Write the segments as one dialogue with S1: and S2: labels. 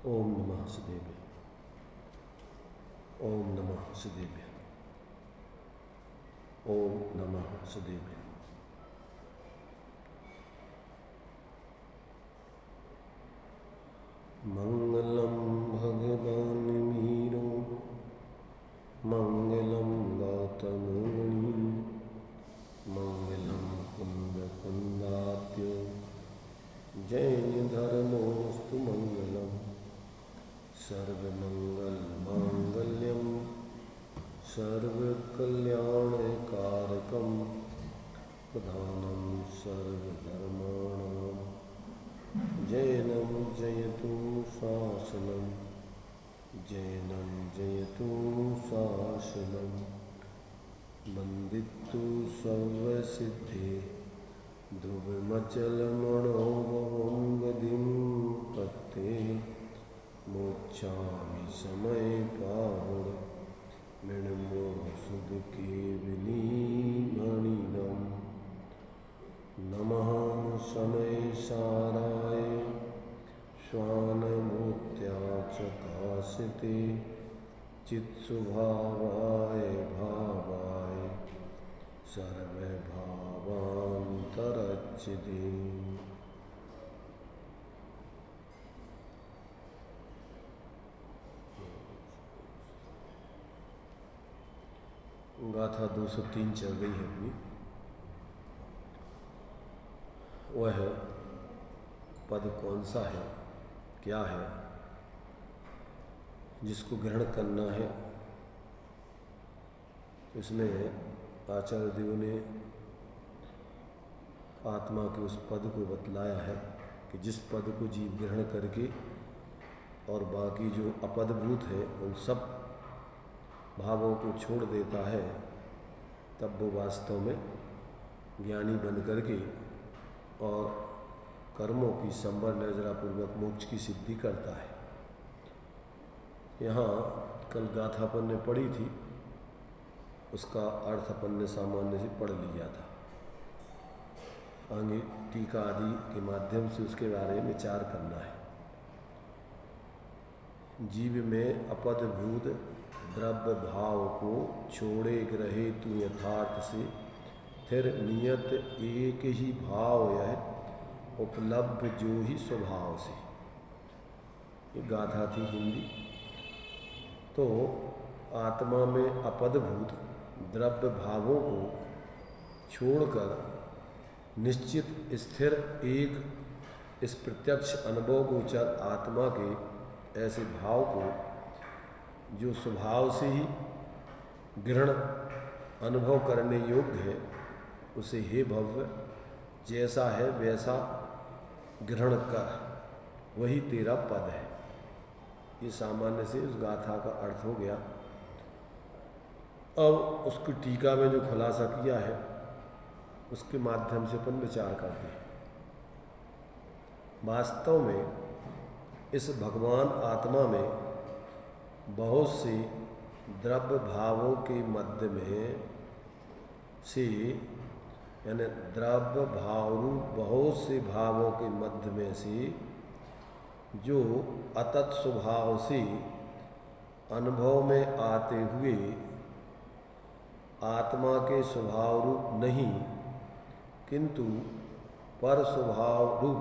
S1: ओम नमः सदेव्य। ओम नमः सदेव्य। ओम नमः सदेव्य। मंगलम भगवान मीरो मंगलम गौतम मुनि मंगलम कुंद कुंदात्यो जैन धर्मोस्तु मंगलम सर्वमंगल मांगल्यम सर्वकल्याणकारकम प्रधानम सर्वधर्माणां जैनं जयतु शासनं जैनं जयतु शासनं वन्दितु सर्वसिद्धे ध्रुवमचलमणोभवं गतिं पत्ते मोक्षामि समय पावण मृण्मो सुदकेवलीमणिनम् नमः समय साराय श्वानमूर्त्याचकाशिते चित्स्वभावाय भावाय सर्वभावान्तरच्चिते। गाथा 203 चल रही है अपनी। वह पद कौन सा है, क्या है जिसको ग्रहण करना है। इसमें आचार्य देव ने आत्मा के उस पद को बतलाया है कि जिस पद को जीव ग्रहण करके और बाकी जो अपदभूत है उन सब भावों को छोड़ देता है, तब वो वास्तव में ज्ञानी बन करके और कर्मों की संवर निर्जरापूर्वक मोक्ष की सिद्धि करता है। यहाँ कल गाथा अपन ने पढ़ी थी, उसका अर्थ अपन ने सामान्य से पढ़ लिया था। आगे टीका आदि के माध्यम से उसके बारे में विचार करना है। जीव में अपदभूत द्रव्य भाव को छोड़े ग्रहे तू यथार्थ से फिर नियत एक ही भाव यह उपलब्ध जो ही स्वभाव से। ये गाथा थी हिंदी। तो आत्मा में अपदभूत द्रव्य भावों को छोड़कर निश्चित स्थिर एक इस प्रत्यक्ष अनुभव गोचर आत्मा के ऐसे भाव को जो स्वभाव से ही ग्रहण अनुभव करने योग्य है, उसे हे भव्य जैसा है वैसा ग्रहण कर, वही तेरा पद है। ये सामान्य से उस गाथा का अर्थ हो गया। अब उसकी टीका में जो खुलासा किया है उसके माध्यम से अपन विचार करते हैं। वास्तव में इस भगवान आत्मा में बहुत से द्रव्य भावों के मध्य में से यानी द्रव्य भाव रूप बहुत से भावों के मध्य में से जो अतत स्वभाव से अनुभव में आते हुए आत्मा के स्वभाव रूप नहीं किंतु पर स्वभाव रूप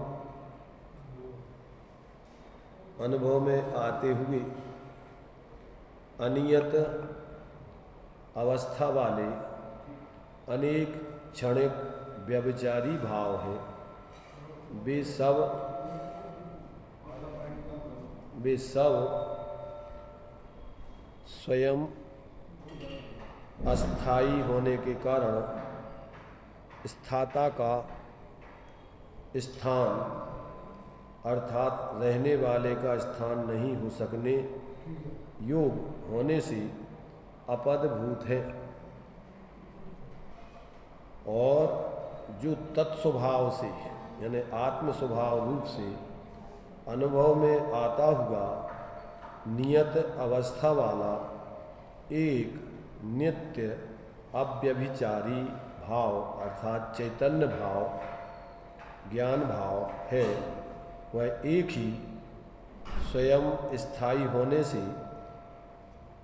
S1: अनुभव में आते हुए अनियत अवस्था वाले अनेक क्षणिक व्यभिचारी भाव हैं, वे सब स्वयं अस्थायी होने के कारण स्थाता का स्थान अर्थात रहने वाले का स्थान नहीं हो सकने योग होने से अपदभूत है, और जो तत्स्वभाव से यानी आत्म स्वभाव रूप से अनुभव में आता हुआ नियत अवस्था वाला एक नित्य अव्यभिचारी भाव अर्थात चैतन्य भाव ज्ञान भाव है, वह एक ही स्वयं स्थायी होने से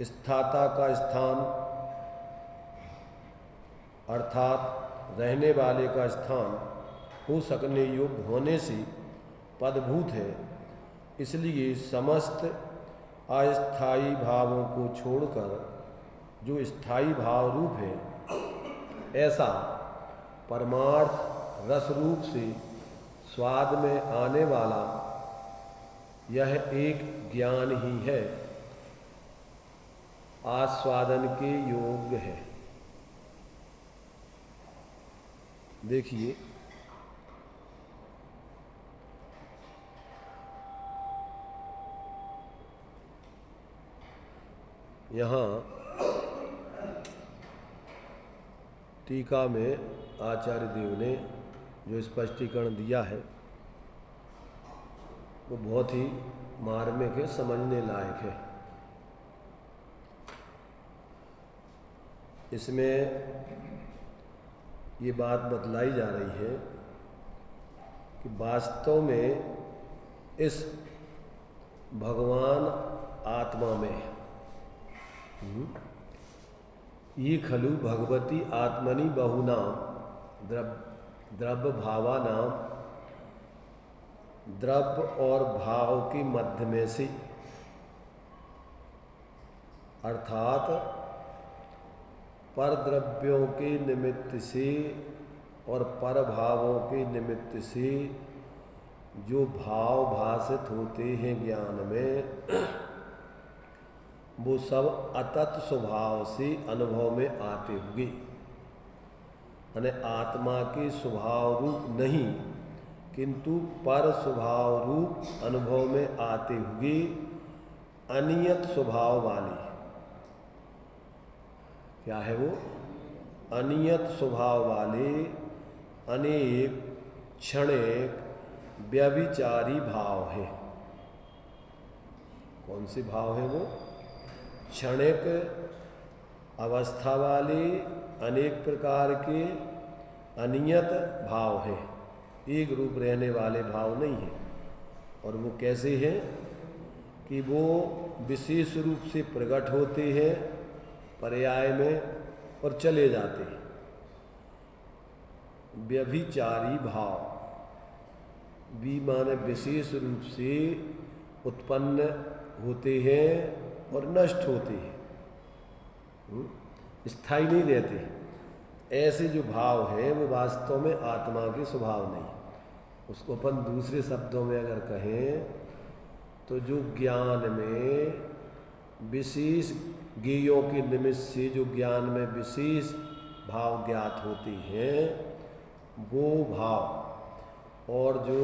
S1: स्थाता का स्थान अर्थात रहने वाले का स्थान हो सकने योग्य होने से पदभूत है। इसलिए समस्त अस्थायी भावों को छोड़कर जो स्थायी भाव रूप है, ऐसा परमार्थ रस रूप से स्वाद में आने वाला यह एक ज्ञान ही है, आस्वादन के योग्य है। देखिए, यहाँ टीका में आचार्य देव ने जो स्पष्टीकरण दिया है वो बहुत ही मार्मिक है, समझने लायक है। इसमें ये बात बतलाई जा रही है कि वास्तव में इस भगवान आत्मा में ये खलु भगवती आत्मनि बहुनाम द्रव्य भावानाम, द्रव्य और भाव के मध्य में से, अर्थात पर द्रव्यों के निमित्त से और पर भावों के निमित्त से जो भाव भाषित होते हैं ज्ञान में, वो सब अतत स्वभाव से अनुभव में आते हुए, यानी आत्मा के स्वभाव रूप नहीं किंतु पर स्वभाव रूप अनुभव में आते हुए अनियत स्वभाव वाले, क्या है वो? अनियत स्वभाव वाले अनेक क्षणिक व्यभिचारी भाव है। कौन से भाव है वो? क्षणिक अवस्था वाले अनेक प्रकार के अनियत भाव है, एक रूप रहने वाले भाव नहीं है। और वो कैसे हैं कि वो विशेष रूप से प्रकट होते हैं पर्याय में और चले जाते हैं। व्यभिचारी भाव, भी माने विशेष रूप से उत्पन्न होते हैं और नष्ट होते हैं, स्थायी नहीं रहते। ऐसे जो भाव है वो वास्तव में आत्मा के स्वभाव नहीं। उसको अपन दूसरे शब्दों में अगर कहें तो जो ज्ञान में विशेष ज्ञेयों के निमित्त से जो ज्ञान में विशेष भाव ज्ञात होते हैं वो भाव, और जो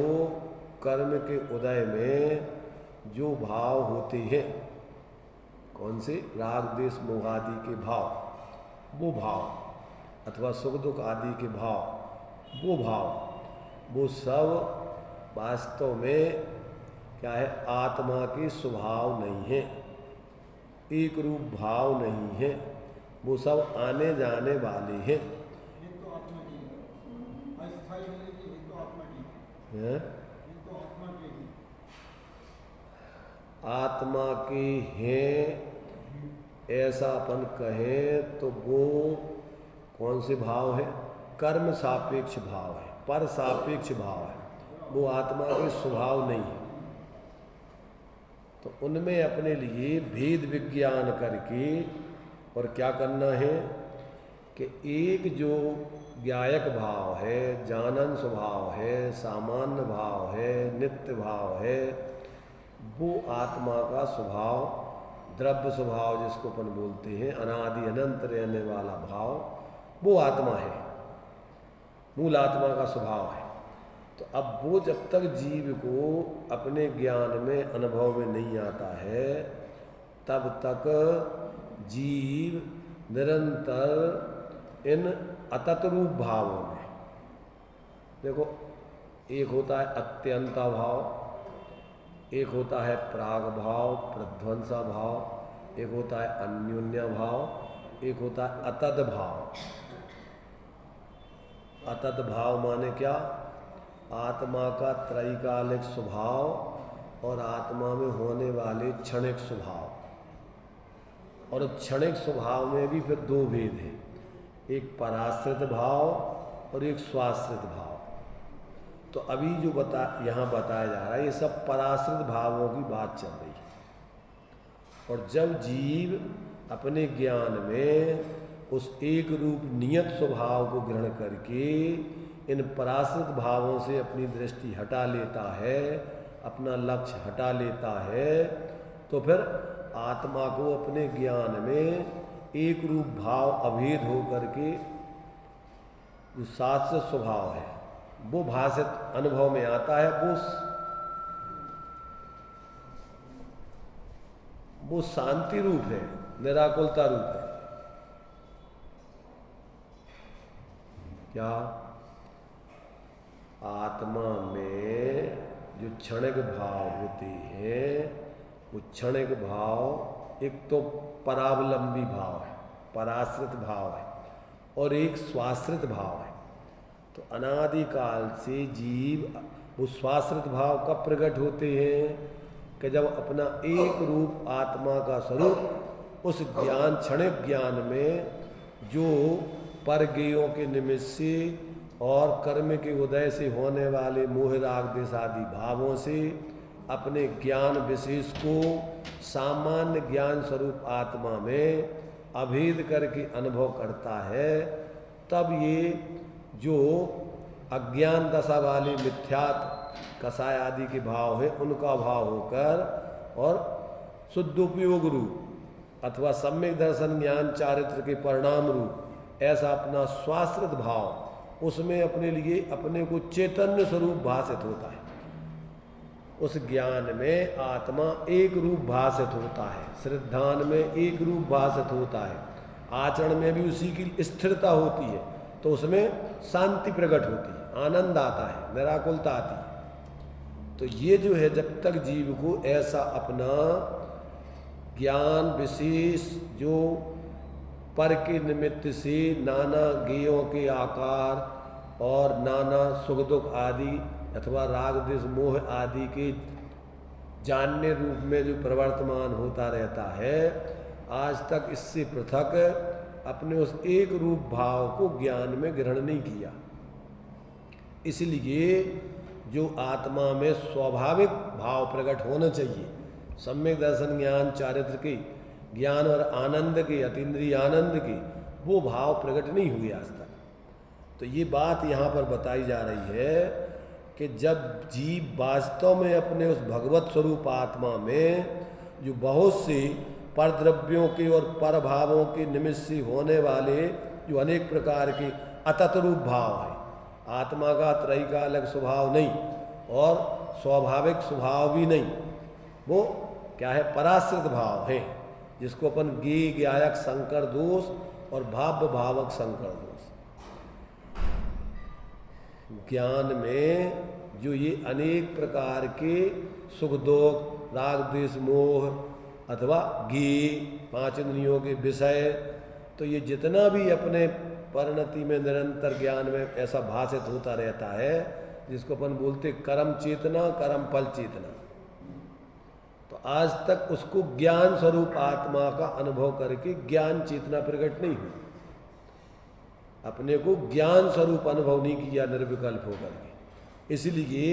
S1: कर्म के उदय में जो भाव होते हैं, कौन से? राग द्वेष मोह आदि के भाव, वो भाव अथवा सुख दुख आदि के भाव, वो भाव, वो सब वास्तव में क्या है? आत्मा के स्वभाव नहीं है, एक रूप भाव नहीं है, वो सब आने जाने वाले हैं। आत्मा के हैं ऐसा अपन कहें तो वो कौन से भाव है? कर्म सापेक्ष भाव है, पर सापेक्ष भाव है, वो आत्मा के स्वभाव नहीं है। तो उनमें अपने लिए भेद विज्ञान करके और क्या करना है कि एक जो ज्ञायक भाव है, जानन स्वभाव है, सामान्य भाव है, नित्य भाव है, वो आत्मा का स्वभाव, द्रव्य स्वभाव जिसको अपन बोलते हैं, अनादि अनंत रहने वाला भाव, वो आत्मा है, मूल आत्मा का स्वभाव है। तो अब वो जब तक जीव को अपने ज्ञान में अनुभव में नहीं आता है तब तक जीव निरंतर इन अतत रूप भावों में, देखो एक होता है अत्यंता भाव, एक होता है प्राग भाव, प्रध्वंसा भाव, एक होता है अन्योन्य भाव, एक होता है अतद भाव। अतद भाव माने क्या? आत्मा का त्रैकालिक स्वभाव और आत्मा में होने वाले क्षणिक स्वभाव। और क्षणिक स्वभाव में भी फिर दो भेद हैं, एक पराश्रित भाव और एक स्वाश्रित भाव। तो अभी जो यहाँ बताया जा रहा है ये सब पराश्रित भावों की बात चल रही है। और जब जीव अपने ज्ञान में उस एक रूप नियत स्वभाव को ग्रहण करके इन पराश्रित भावों से अपनी दृष्टि हटा लेता है, अपना लक्ष्य हटा लेता है, तो फिर आत्मा को अपने ज्ञान में एक रूप भाव अभेद हो करके जो शाश्वत स्वभाव है वो भाषित अनुभव में आता है। वो शांति रूप है, निराकुलता रूप है। क्या आत्मा में जो क्षणिक भाव होते हैं वो क्षणिक भाव एक तो परावलंबी भाव है, पराश्रित भाव है, और एक स्वाश्रित भाव है। तो अनादिकाल से जीव वो स्वाश्रित भाव कब प्रकट होते हैं कि जब अपना एक रूप आत्मा का स्वरूप उस ज्ञान, क्षणिक ज्ञान में जो परगेयों के निमित्त से और कर्म के उदय से होने वाले मोह राग द्वेष आदि भावों से अपने ज्ञान विशेष को सामान्य ज्ञान स्वरूप आत्मा में अभेद करके अनुभव करता है, तब ये जो अज्ञान दशा वाले मिथ्यात्व कसाय आदि के भाव है उनका भाव होकर और शुद्धोपयोग रूप अथवा सम्यक दर्शन ज्ञान चारित्र के परिणाम रूप ऐसा अपना स्वाश्रित भाव उसमें अपने लिए अपने को चैतन्य स्वरूप भाषित होता है। उस ज्ञान में आत्मा एक रूप भाषित होता है, श्रद्धान में एक रूप भाषित होता है, आचरण में भी उसी की स्थिरता होती है, तो उसमें शांति प्रकट होती है, आनंद आता है, निराकुलता आती है। तो ये जो है जब तक जीव को ऐसा अपना ज्ञान विशेष जो पर के निमित्त से नाना गेयों के आकार और नाना सुख दुख आदि अथवा राग द्वेष मोह आदि के जानने रूप में जो प्रवर्तमान होता रहता है, आज तक इससे पृथक अपने उस एक रूप भाव को ज्ञान में ग्रहण नहीं किया। इसलिए जो आत्मा में स्वाभाविक भाव प्रकट होना चाहिए, सम्यक दर्शन ज्ञान चारित्र के ज्ञान और आनंद के, अतीन्द्रिय आनंद के, वो भाव प्रकट नहीं हुए आज तक। तो ये बात यहाँ पर बताई जा रही है कि जब जीव वास्तव में अपने उस भगवत स्वरूप आत्मा में जो बहुत से परद्रव्यों के और पर भावों के निमित्त से होने वाले जो अनेक प्रकार के अतत रूप भाव है, आत्मा का त्रयी का अलग स्वभाव नहीं और स्वाभाविक स्वभाव भी नहीं, वो क्या है, पराश्रित भाव है, जिसको अपन ज्ञेय ज्ञायक संकर दोष और भाव्य भावक संकर दोष। ज्ञान में जो ये अनेक प्रकार के सुख दुख राग द्वेष मोह अथवा ज्ञेय पांच इंद्रियों के विषय, तो ये जितना भी अपने परिणति में निरंतर ज्ञान में ऐसा भाषित होता रहता है, जिसको अपन बोलते कर्म चेतना, कर्म फल चेतना, तो आज तक उसको ज्ञान स्वरूप आत्मा का अनुभव करके ज्ञान चेतना प्रकट नहीं हुई, अपने को ज्ञान स्वरूप अनुभव नहीं किया निर्विकल्प होकर के। इसलिए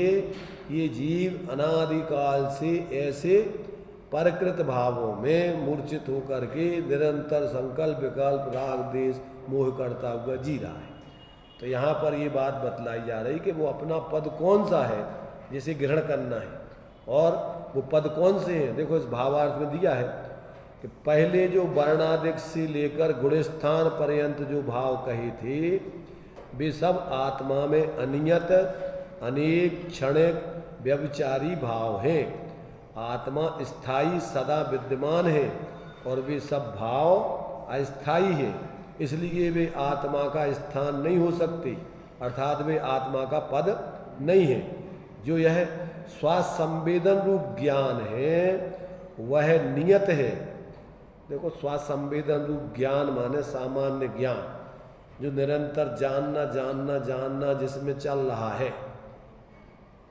S1: ये जीव अनादिकाल से ऐसे परकृत भावों में मूर्छित होकर के निरंतर संकल्प विकल्प राग द्वेष मोह करता हुआ जी रहा है। तो यहाँ पर ये बात बतलाई जा रही कि वो अपना पद कौन सा है जिसे ग्रहण करना है, और वो पद कौन से हैं। देखो इस भावार्थ में दिया है कि पहले जो वर्णादिक से लेकर गुणस्थान पर्यंत जो भाव कहे थे, वे सब आत्मा में अनियत अनेक क्षणिक व्यभिचारी भाव हैं। आत्मा स्थायी सदा विद्यमान है और वे सब भाव अस्थायी हैं, इसलिए वे आत्मा का स्थान नहीं हो सकते, अर्थात वे आत्मा का पद नहीं है। जो यह स्वासंवेदन रूप ज्ञान है वह नियत है। देखो स्वासंवेदन रूप ज्ञान माने सामान्य ज्ञान, जो निरंतर जानना जानना जानना जिसमें चल रहा है।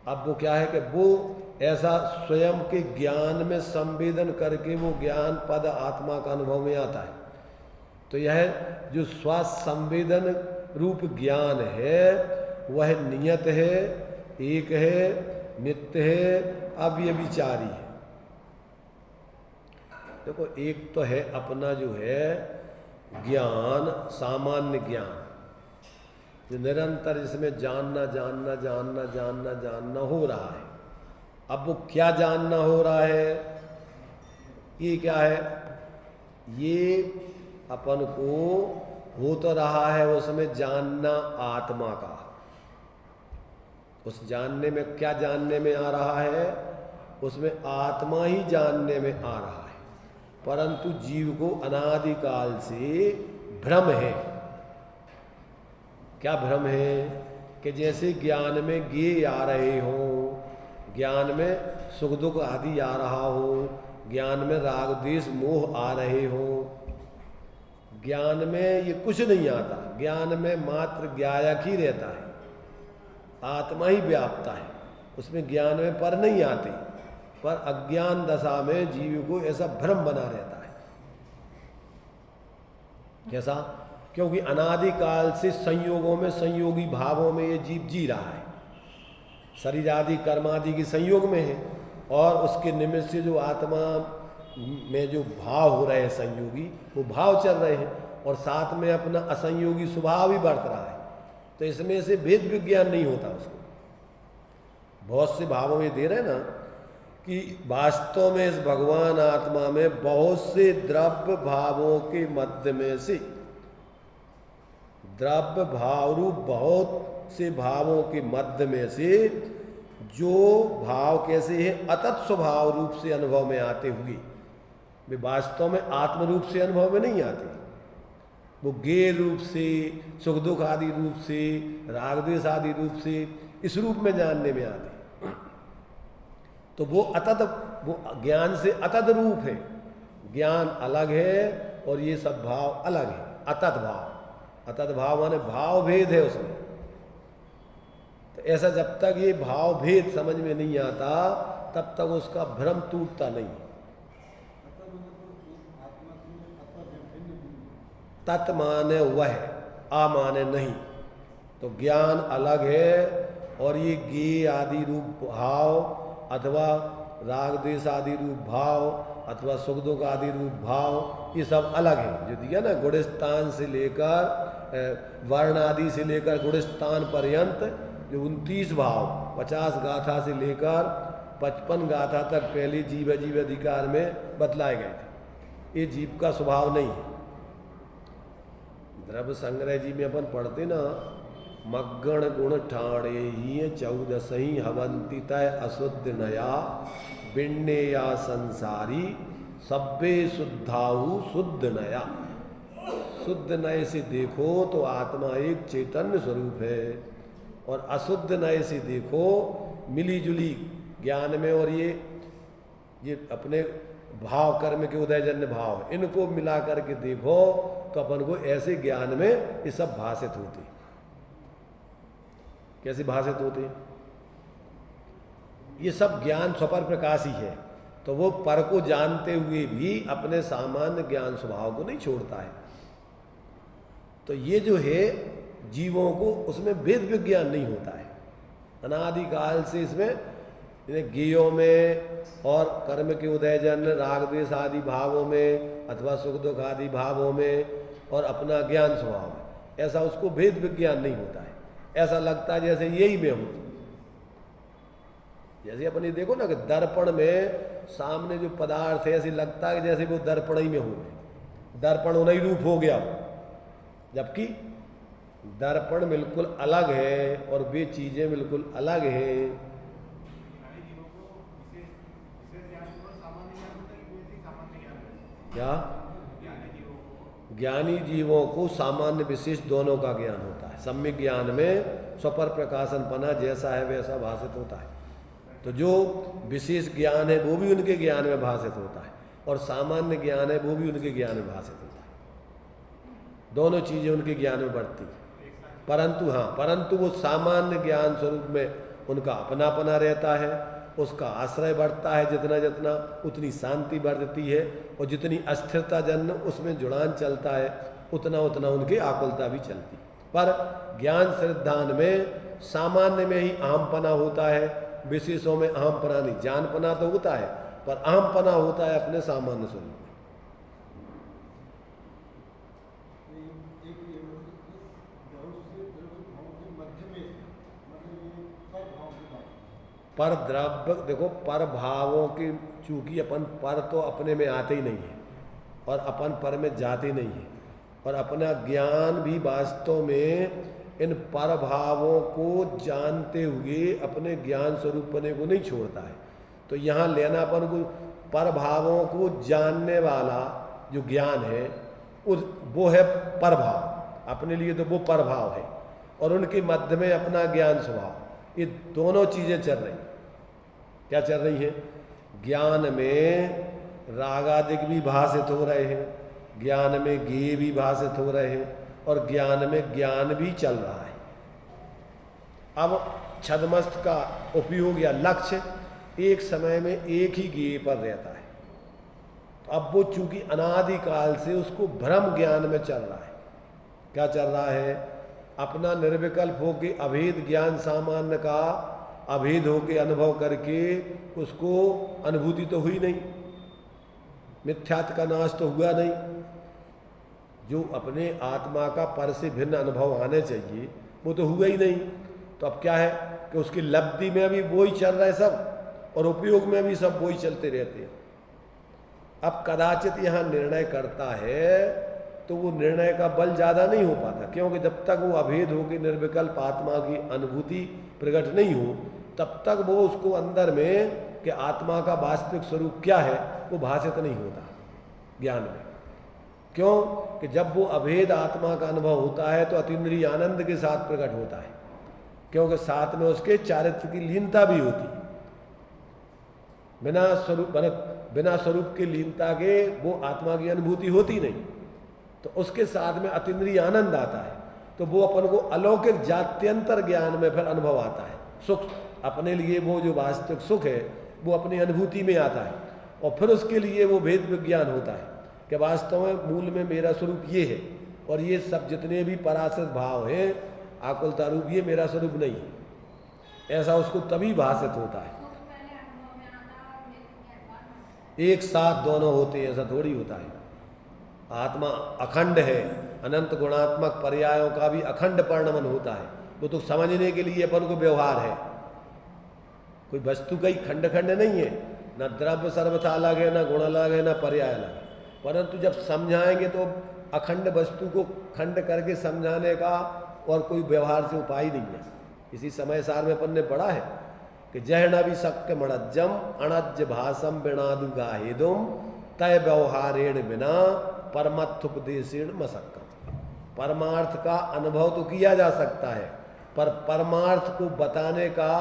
S1: अब वो क्या है कि वो ऐसा स्वयं के ज्ञान में संवेदन करके वो ज्ञान पद आत्मा का अनुभव में आता है। तो यह जो स्वसंवेदन रूप ज्ञान है वह नियत है, एक है, नित्य है, अव्यभिचारी है। देखो एक तो है अपना जो है ज्ञान, सामान्य ज्ञान जो निरंतर जिसमें जानना जानना जानना जानना जानना हो रहा है। अब वो क्या जानना हो रहा है, ये क्या है, ये अपन को हो तो रहा है उसमें जानना आत्मा का। उस जानने में क्या जानने में आ रहा है, उसमें आत्मा ही जानने में आ रहा है, परंतु जीव को अनादिकाल से भ्रम है। क्या भ्रम है कि जैसे ज्ञान में ज्ञेय आ रहे हो, ज्ञान में सुख दुख आदि आ रहा हो, ज्ञान में राग द्वेष मोह आ रहे हो, ज्ञान में ये कुछ नहीं आता, ज्ञान में मात्र ज्ञायक ही रहता है, आत्मा ही व्याप्ता है, उसमें ज्ञान में पर नहीं आते। पर अज्ञान दशा में जीव को ऐसा भ्रम बना रहता है। कैसा? क्योंकि अनादिकाल से संयोगों में, संयोगी भावों में ये जीव जी रहा है, शरीर आदि कर्म आदि के संयोग में है, और उसके निमित्त से जो आत्मा में जो भाव हो रहे हैं संयोगी, वो भाव चल रहे हैं, और साथ में अपना असंयोगी स्वभाव भी बढ़ रहा है। तो इसमें से भेद विज्ञान नहीं होता उसको। बहुत से भावों में दे रहे ना कि वास्तव में इस भगवान आत्मा में बहुत से द्रव्य भावों के मध्य में से, द्रव्य भाव रूप बहुत से भावों के मध्य में से जो भाव कैसे है अतत स्वभाव रूप से अनुभव में आते हुए, वे वास्तव में आत्म रूप से अनुभव में नहीं आते। वो ज्ञेय रूप से, सुख दुख आदि रूप से, राग द्वेष आदि रूप से इस रूप में जानने में आते। तो वो अतत, वो ज्ञान से अतत रूप है, ज्ञान अलग है और ये सब भाव अलग है। अतत भाव, अतत भाव माने भाव भेद है उसमें। तो ऐसा जब तक ये भाव भेद समझ में नहीं आता तब तक उसका भ्रम टूटता नहीं। तत् माने वह, आ माने नहीं। तो ज्ञान अलग है और ये ज्ञेय आदि रूप भाव अथवा राग द्वेष आदि रूप भाव अथवा सुख दुख आदि रूप भाव, ये सब अलग है। जो दिया ना गुणस्थान से लेकर वर्ण आदि से लेकर गुणस्थान पर्यंत जो 29 भाव 50 गाथा से लेकर 55 गाथा तक पहले जीव अजीव अधिकार में बतलाए गए थे। ये जीव का स्वभाव नहीं है। द्रव्य संग्रह जी में अपन पढ़ते ना, मग्गण गुण ठाणे ही 14 ही हवंती तय अशुद्ध नया बिन्ने या संसारी सब्बे शुद्धाहु शुद्ध नया। शुद्ध नय से देखो तो आत्मा एक चैतन्य स्वरूप है, और अशुद्ध नय से देखो मिली जुली ज्ञान में, और ये अपने भाव कर्म के उदयजन्य भाव, इनको मिला करके देखो तो अपन को ऐसे ज्ञान में ये सब भाषित होते। कैसे भाषित होते? ये सब ज्ञान स्वपर प्रकाश ही है। तो वो पर को जानते हुए भी अपने सामान्य ज्ञान स्वभाव को नहीं छोड़ता है। तो ये जो है जीवों को उसमें भेद विज्ञान नहीं होता है। अनादिकाल से इसमें ज्ञेयों में और कर्म के उदयजन राग द्वेष आदि भावों में अथवा सुख दुख आदि भावों में और अपना ज्ञान स्वभाव में, ऐसा उसको भेद विज्ञान नहीं होता है। ऐसा लगता है जैसे यही में हूं। जैसे अपने देखो ना कि दर्पण में सामने जो पदार्थ है ऐसे लगता है जैसे वो दर्पण ही में हो गए, दर्पण उन्हीं रूप हो गया, जबकि दर्पण बिल्कुल अलग है और वे चीजें बिल्कुल अलग है। क्या? ज्ञानी जीवों को सामान्य विशेष दोनों का ज्ञान होता है। सम्यक ज्ञान में स्वपर प्रकाशनपना जैसा है वैसा भाषित होता है। तो जो विशेष ज्ञान है वो भी उनके ज्ञान में भाषित होता है, और सामान्य ज्ञान है वो भी उनके ज्ञान में भाषित होता है। दोनों चीजें उनके ज्ञान में बढ़ती है। परंतु हाँ, परंतु वो सामान्य ज्ञान स्वरूप में उनका अपनापना रहता है, उसका आश्रय बढ़ता है जितना जितना, उतनी शांति बढ़ती है, और जितनी अस्थिरता जन्म उसमें जुड़ान चलता है उतना उतना उनकी आकुलता भी चलती। पर ज्ञान श्रद्धान में सामान्य में ही अहमपना होता है, विशेषों में अहमपना नहीं। जानपना तो होता है पर अहमपना होता है अपने सामान्य स्वरूप में। पर द्रव्य देखो, पर भावों की चूंकि अपन पर तो अपने में आते ही नहीं है और अपन पर में जाते नहीं है, और अपना ज्ञान भी वास्तव में इन पर भावों को जानते हुए अपने ज्ञान स्वरूप बने को नहीं छोड़ता है। तो यहाँ लेना अपन को पर भावों को जानने वाला जो ज्ञान है वो है पर भाव, अपने लिए तो वो पर भाव है, और उनके मध्य में अपना ज्ञान स्वभाव, ये दोनों चीजें चल रही। क्या चल रही है? ज्ञान में रागादिक भी भाषित हो रहे हैं, ज्ञान में ज्ञेय भी भाषित हो रहे हैं, और ज्ञान में ज्ञान भी चल रहा है। अब छद्मस्त का उपयोग या लक्ष्य एक समय में एक ही ज्ञेय पर रहता है। तो अब वो चूंकि अनादिकाल से उसको भ्रम ज्ञान में चल रहा है। क्या चल रहा है? अपना निर्विकल्प होके अभेद ज्ञान सामान्य का अभेद होके अनुभव करके उसको अनुभूति तो हुई नहीं, मिथ्यात्व का नाश तो हुआ नहीं। जो अपने आत्मा का पर से भिन्न अनुभव आने चाहिए वो तो हुआ ही नहीं। तो अब क्या है कि उसकी लब्धि में भी वही चल रहा है सब, और उपयोग में भी सब वही चलते रहते हैं। अब कदाचित यहाँ निर्णय करता है तो वो निर्णय का बल ज़्यादा नहीं हो पाता, क्योंकि जब तक वो अभेद होकर निर्विकल्प आत्मा की अनुभूति प्रकट नहीं हो तब तक वो उसको अंदर में कि आत्मा का वास्तविक स्वरूप क्या है वो भाषित नहीं होता ज्ञान में। क्यों? कि जब वो अभेद आत्मा का अनुभव होता है तो अतीन्द्रिय आनंद के साथ प्रकट होता है, क्योंकि साथ में उसके चारित्र की लीनता भी होती। बिना स्वरूप की लीनता के वो आत्मा की अनुभूति होती नहीं। तो उसके साथ में अतीन्द्रिय आनंद आता है, तो वो अपन को अलौकिक जात्यंतर ज्ञान में फिर अनुभव आता है। सुख अपने लिए वो जो वास्तविक सुख है वो अपनी अनुभूति में आता है, और फिर उसके लिए वो भेद विज्ञान होता है कि वास्तव में मूल में मेरा स्वरूप ये है, और ये सब जितने भी पराश्रित भाव हैं आकुलता रूप ये मेरा स्वरूप नहीं है। ऐसा उसको तभी भाषित होता है। एक साथ दोनों होते हैं, ऐसा थोड़ी होता है। आत्मा अखंड है, अनंत गुणात्मक पर्यायों का भी अखंड परिणमन होता है। वो तो समझने के लिए अपन को व्यवहार है, कोई वस्तु का ही खंड खंड नहीं है, ना द्रव्य सर्वथा अलग है, ना गुण अलग है, ना पर्याय अलग है। परंतु जब समझाएंगे तो अखंड वस्तु को खंड करके समझाने का और कोई व्यवहार से उपाय नहीं है। इसी समय सार में अपन ने पढ़ा है कि जह न भी शक्य मणज्जम अणज्य भाषम बिणादु गाहेदुम तय व्यवहारेण बिना परमत्थुपदेशेण मशक्कत। परमार्थ का अनुभव तो किया जा सकता है, पर परमार्थ को बताने का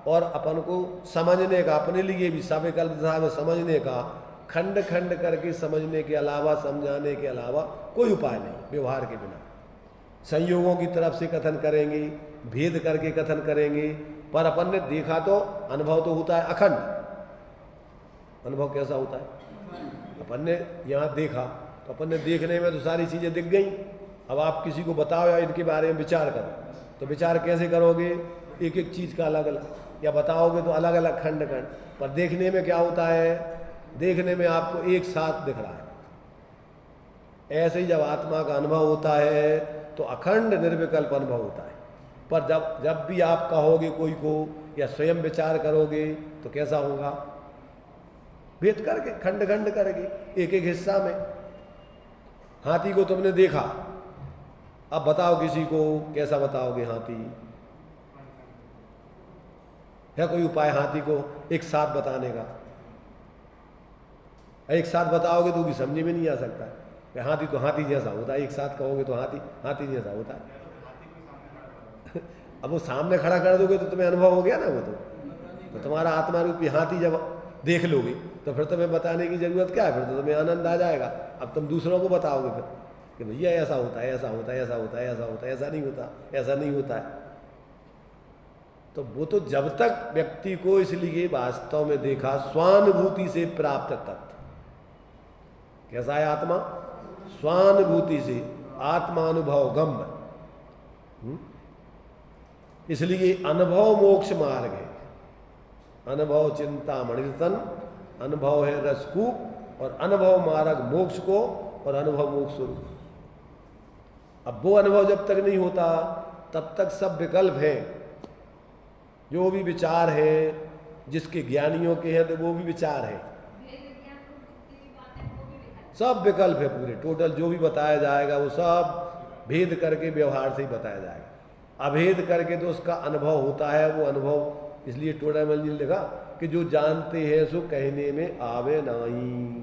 S1: और अपन को समझने का, अपने लिए भी सविकल्प दिशा में समझने का, खंड खंड करके समझने के अलावा, समझाने के अलावा कोई उपाय नहीं व्यवहार के बिना। संयोगों की तरफ से कथन करेंगे, भेद करके कथन करेंगे, पर अपन ने देखा तो अनुभव तो होता है अखंड। अनुभव कैसा होता है? अपन ने यहाँ देखा तो अपन ने देखने में तो सारी चीज़ें दिख गई। अब आप किसी को बताओ या इनके बारे में विचार करो, तो विचार कैसे करोगे? एक एक चीज़ का अलग अलग, या बताओगे तो अलग अलग खंड खंड। पर देखने में क्या होता है? देखने में आपको एक साथ दिख रहा है। ऐसे ही जब आत्मा का अनुभव होता है तो अखंड निर्विकल्प अनुभव होता है। पर जब भी आप कहोगे कोई को या स्वयं विचार करोगे तो कैसा होगा? भेद करके, खंड खंड करके, एक एक हिस्सा में। हाथी को तुमने देखा, अब बताओ किसी को, कैसा बताओगे हाथी? है कोई उपाय हाथी को एक साथ बताने का? एक साथ बताओगे तो भी समझ में नहीं आ सकता कि हाथी तो हाथी जैसा होता है। एक साथ कहोगे तो हाथी जैसा होता है। अब वो सामने खड़ा कर दोगे तो तुम्हें अनुभव हो गया ना। वो तो तुम्हारा आत्मा रूपी हाथी जब देख लोगे तो फिर तुम्हें बताने की जरूरत क्या है? फिर तो तुम्हें आनंद आ जाएगा। अब तुम दूसरों को बताओगे फिर कि भैया ऐसा होता है, ऐसा होता है, ऐसा होता है, ऐसा होता है, ऐसा नहीं होता, ऐसा नहीं होता है। तो वो तो जब तक व्यक्ति को इसलिए वास्तव में देखा स्वानुभूति से प्राप्त तत्व। कैसा है आत्मा? स्वानुभूति से, आत्मानुभव गम्य। इसलिए अनुभव मोक्ष मार्ग है। अनुभव चिंता मणिरतन, अनुभव है रसकूप, और अनुभव मार्ग मोक्ष को, और अनुभव मोक्ष स्वरूप। अब वो अनुभव जब तक नहीं होता तब तक सब विकल्प हैं। जो भी विचार है जिसके ज्ञानियों के हैं तो वो भी विचार है, सब विकल्प है पूरे। टोटल जो भी बताया जाएगा वो सब भेद करके व्यवहार से ही बताया जाएगा। अभेद करके तो उसका अनुभव होता है। वो अनुभव इसलिए टोडामल जी ने लिखा कि जो जानते हैं सो कहने में आवे नहीं।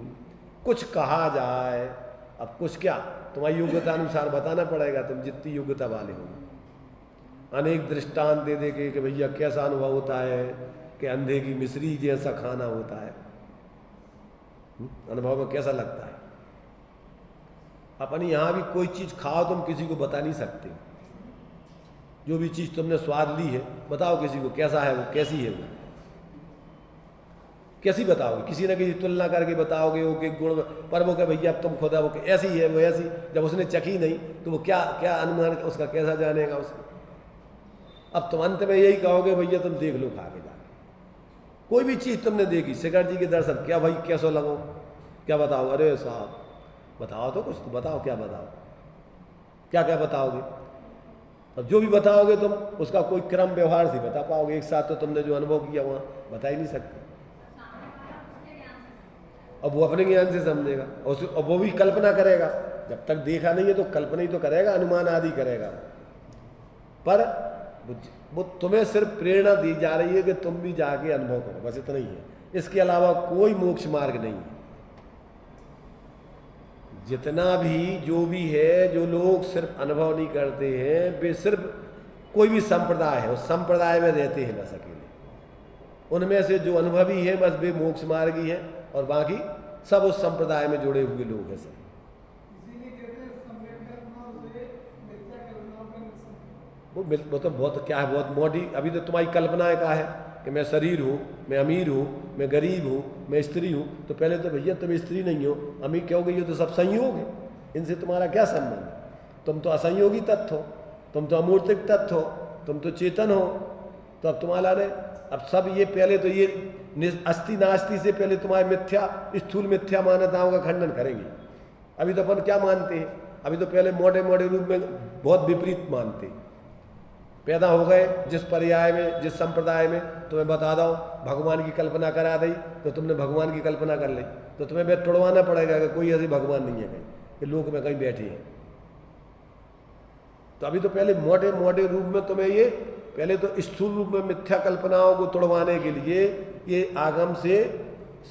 S1: कुछ कहा जाए, अब कुछ क्या, तुम्हारी योग्यता अनुसार बताना पड़ेगा, तुम जितनी योग्यता वाले हो। अनेक दृष्टांत दे दे के कि भैया कैसा अनुभव होता है कि अंधे की मिश्री जैसा खाना होता है। अनुभव में कैसा लगता है? अपनी यहाँ भी कोई चीज़ खाओ तुम किसी को बता नहीं सकते। जो भी चीज़ तुमने स्वाद ली है बताओ किसी को कैसा है वो, कैसी है वो, कैसी बताओगे? किसी न किसी तुलना करके बताओगे वो कि गुण, पर वो कहे भैया अब तुम खुदा वो कि ऐसी है वो ऐसी। जब उसने चखी नहीं तो वो क्या क्या अनुमान उसका कैसा जानेगा उसे? अब तुम अंत में यही कहोगे भैया तुम देख लो खा के जाके। कोई भी चीज़ तुमने देखी, शेखर जी के दर्शन, क्या भाई कैसा लगो, क्या बताओ? अरे साहब बताओ तो कुछ, तो बताओ क्या बताओ, क्या क्या बताओगे? अब जो भी बताओगे तुम उसका कोई क्रम व्यवहार से बता पाओगे। एक साथ तो तुमने जो अनुभव किया वहाँ बता ही नहीं सकते। अब वो अपने ज्ञान से समझेगा और वो भी कल्पना करेगा। जब तक देखा नहीं है तो कल्पना ही तो करेगा, अनुमान आदि करेगा। पर वो तुम्हें सिर्फ प्रेरणा दी जा रही है कि तुम भी जाके अनुभव करो, बस इतना ही है। इसके अलावा कोई मोक्ष मार्ग नहीं है। जितना भी जो भी है, जो लोग सिर्फ अनुभव नहीं करते हैं वे सिर्फ कोई भी संप्रदाय है उस संप्रदाय में रहते हैं बस अकेले। उनमें से जो अनुभवी है बस वे मोक्ष मार्गी है, और बाकी सब उस संप्रदाय में जुड़े हुए लोग हैं सब। वो तो बहुत क्या है, बहुत मोटी। अभी तो तुम्हारी कल्पनाएं का है कि मैं शरीर हूँ, मैं अमीर हूँ, मैं गरीब हूँ, मैं स्त्री हूँ। तो पहले तो भैया तुम स्त्री नहीं हो, अमीर क्या हो गई हो, तो सब संयोग है। इनसे तुम्हारा क्या संबंध? तुम तो असंयोगी तत्व हो, तुम तो अमूर्तिक तत्व हो, तुम तो चेतन हो। तो अब तुम्हारा ने अब सब ये पहले तो ये अस्थि नास्ति से पहले तुम्हारे मिथ्या स्थूल मिथ्या मान्यताओं का खंडन करेंगे। अभी तो अपन क्या मानते हैं? अभी तो पहले मोटे मोटे रूप में बहुत विपरीत मानते। पैदा हो गए जिस पर्याय में, जिस संप्रदाय में, तुम्हें बता दो भगवान की कल्पना करा दी तो तुमने भगवान की कल्पना कर ली, तो तुम्हें बेट तोड़वाना पड़ेगा कि कोई ऐसी भगवान नहीं है कहीं, कि लोक में कहीं बैठे हैं। तो अभी तो पहले मोटे मोटे रूप में तुम्हें ये पहले तो स्थूल रूप में मिथ्या कल्पनाओं को तोड़वाने के लिए ये आगम से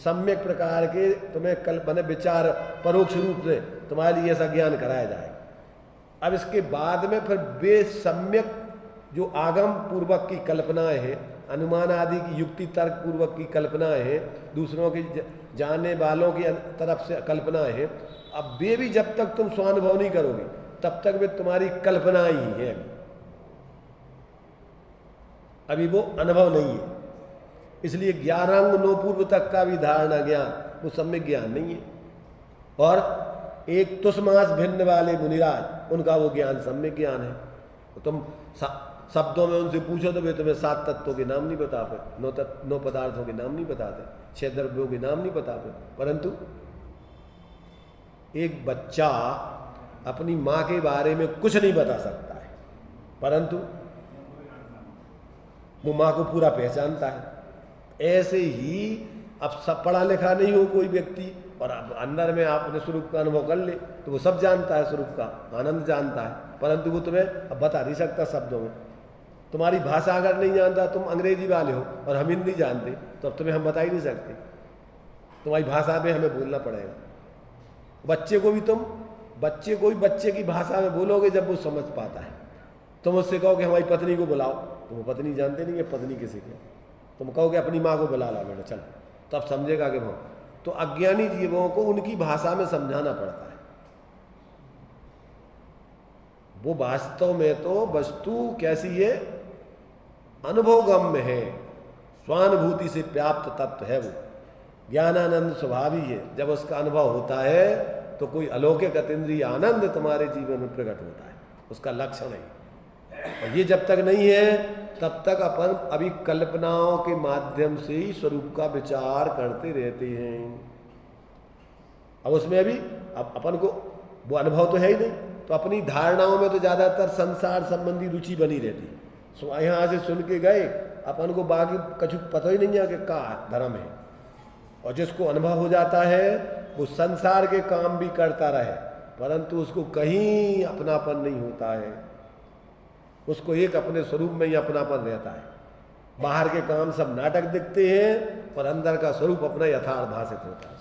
S1: सम्यक प्रकार के तुम्हें कल्पना विचार परोक्ष रूप से तुम्हारे लिए ऐसा ज्ञान कराया जाएगा। अब इसके बाद में फिर वे सम्यक जो आगम पूर्वक की कल्पनाएं हैं, अनुमान आदि की युक्ति तर्क पूर्वक की कल्पनाएं हैं, दूसरों की जानने वालों की तरफ से कल्पनाएं हैं, अब वे भी जब तक तुम स्वानुभव नहीं करोगे तब तक वे तुम्हारी कल्पना ही है। अभी वो अनुभव नहीं है। इसलिए ज्ञानांग नो पूर्व तक का भी धारणा ज्ञान वो सम्यक ज्ञान नहीं है। और एक तुष्मास भिन्न वाले मुनिराज उनका वो ज्ञान सम्यक ज्ञान है। तुम शब्दों में उनसे पूछो तो वे तुम्हें 7 तत्वों के नाम नहीं बताते, 9 पदार्थों के नाम नहीं बताते, 6 द्रव्यों के नाम नहीं बताते। परंतु एक बच्चा अपनी माँ के बारे में कुछ नहीं बता सकता है, परंतु वो माँ को पूरा पहचानता है। ऐसे ही अब सब पढ़ा लिखा नहीं हो कोई व्यक्ति और अब अंदर में आप अपने स्वरूप का अनुभव कर ले तो वो सब जानता है, स्वरूप का आनंद जानता है, परंतु वो तुम्हें अब बता नहीं सकता शब्दों में। तुम्हारी भाषा अगर नहीं जानता, तुम अंग्रेजी वाले हो और हम हिंदी जानते, तो अब तुम्हें हम बता ही नहीं सकते। तुम्हारी भाषा में हमें बोलना पड़ेगा। बच्चे को भी तुम बच्चे की भाषा में बोलोगे जब वो समझ पाता है। तुम उससे कहो कि हमारी पत्नी को बुलाओ, तो वो पत्नी जानते नहीं है पत्नी किसी की। तुम कहोगे अपनी माँ को बुला ला बेटा चल, तो अब समझेगा कि वो। तो अज्ञानी जीवों को उनकी भाषा में समझाना पड़ता है। वो वास्तव में तो वस्तु कैसी है, अनुभवगम्य है, स्वानुभूति से व्याप्त तत्व है वो, ज्ञानानंद स्वभाव ही है। जब उसका अनुभव होता है तो कोई अलौकिक अतीन्द्रिय आनंद तुम्हारे जीवन में प्रकट होता है, उसका लक्षण है। और ये जब तक नहीं है तब तक अपन अभी कल्पनाओं के माध्यम से ही स्वरूप का विचार करते रहते हैं। अब उसमें अभी अब अपन को वो अनुभव तो है ही नहीं, तो अपनी धारणाओं में तो ज़्यादातर संसार संबंधी रुचि बनी रहती। यहाँ से सुन के गए, अपन को बाकी कछु पता ही नहीं है कि क्या धर्म है। और जिसको अनुभव हो जाता है वो संसार के काम भी करता रहे, परंतु उसको कहीं अपनापन नहीं होता है, उसको एक अपने स्वरूप में ही अपनापन रहता है। बाहर के काम सब नाटक दिखते हैं और अंदर का स्वरूप अपना यथार्थ भाषित होता है।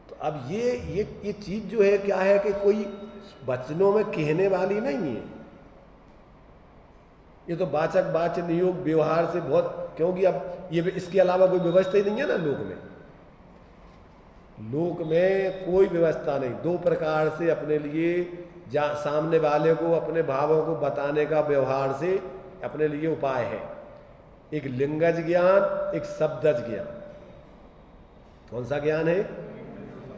S1: तो अब ये चीज जो है क्या है कि कोई वचनों में कहने वाली नहीं है, ये तो वाचक वाच्य नियोग व्यवहार से बहुत, क्योंकि अब ये इसके अलावा कोई व्यवस्था ही नहीं है ना लोक में। लोक में कोई व्यवस्था नहीं, दो प्रकार से अपने लिए सामने वाले को अपने भावों को बताने का व्यवहार से अपने लिए उपाय है। एक लिंगज ज्ञान, एक शब्दज ज्ञान। कौन सा ज्ञान है?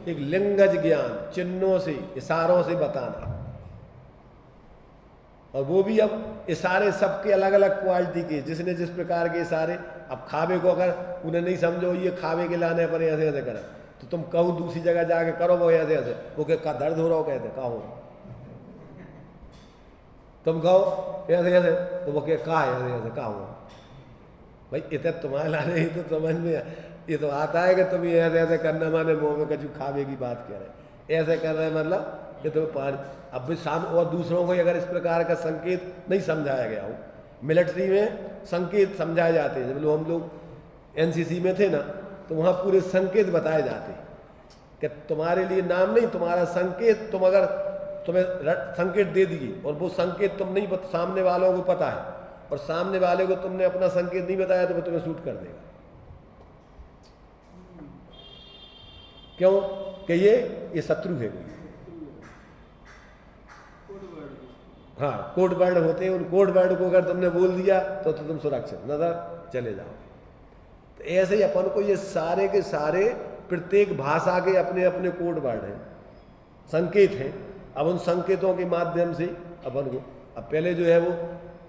S1: एक लिंगज ज्ञान, चिन्हों से इशारों से बताना। और वो भी अब इशारे सबके अलग अलग क्वालिटी के, जिसने जिस प्रकार के इशारे। अब खावे को अगर उन्हें नहीं समझो ये खावे के लाने पर ऐसे ऐसे करा, तो तुम कहो दूसरी जगह जाके करो वो ऐसे ऐसे, वो क्या दर्द हो रहा हो, कहते का हो, तुम कहो ऐसे ऐसे, तो वो क्या ऐसे ऐसे का हो। भाई इतने तुम्हारे लाने ही तो समझ में ये तो आता है कि तुम ये ऐसे ऐसे करना माने मुँह में कछु खावे की बात कह रहे, ऐसे कर रहे मतलब ये तो पानी। अब भी साम और दूसरों को अगर इस प्रकार का संकेत नहीं समझाया गया हो, मिलिट्री में संकेत समझाए जाते हैं। जब हम लोग एनसीसी में थे ना, तो वहाँ पूरे संकेत बताए जाते कि तुम्हारे लिए नाम नहीं, तुम्हारा संकेत, तुम अगर तुम्हें संकेत दे दिए और वो संकेत तुम नहीं सामने वालों को पता है, और सामने वाले को तुमने अपना संकेत नहीं बताया, तो वो तुम्हें शूट कर देगा। क्यों? कि ये शत्रु है कोई। हाँ, कोड वर्ड होते हैं, उन कोड वर्ड को अगर तुमने बोल दिया तो तुम सुरक्षित, नजर चले जाओ। तो ऐसे ही अपन को ये सारे के सारे प्रत्येक भाषा के अपने अपने कोड वर्ड हैं, संकेत हैं। अब उन संकेतों के माध्यम से अपन को, अब पहले जो है वो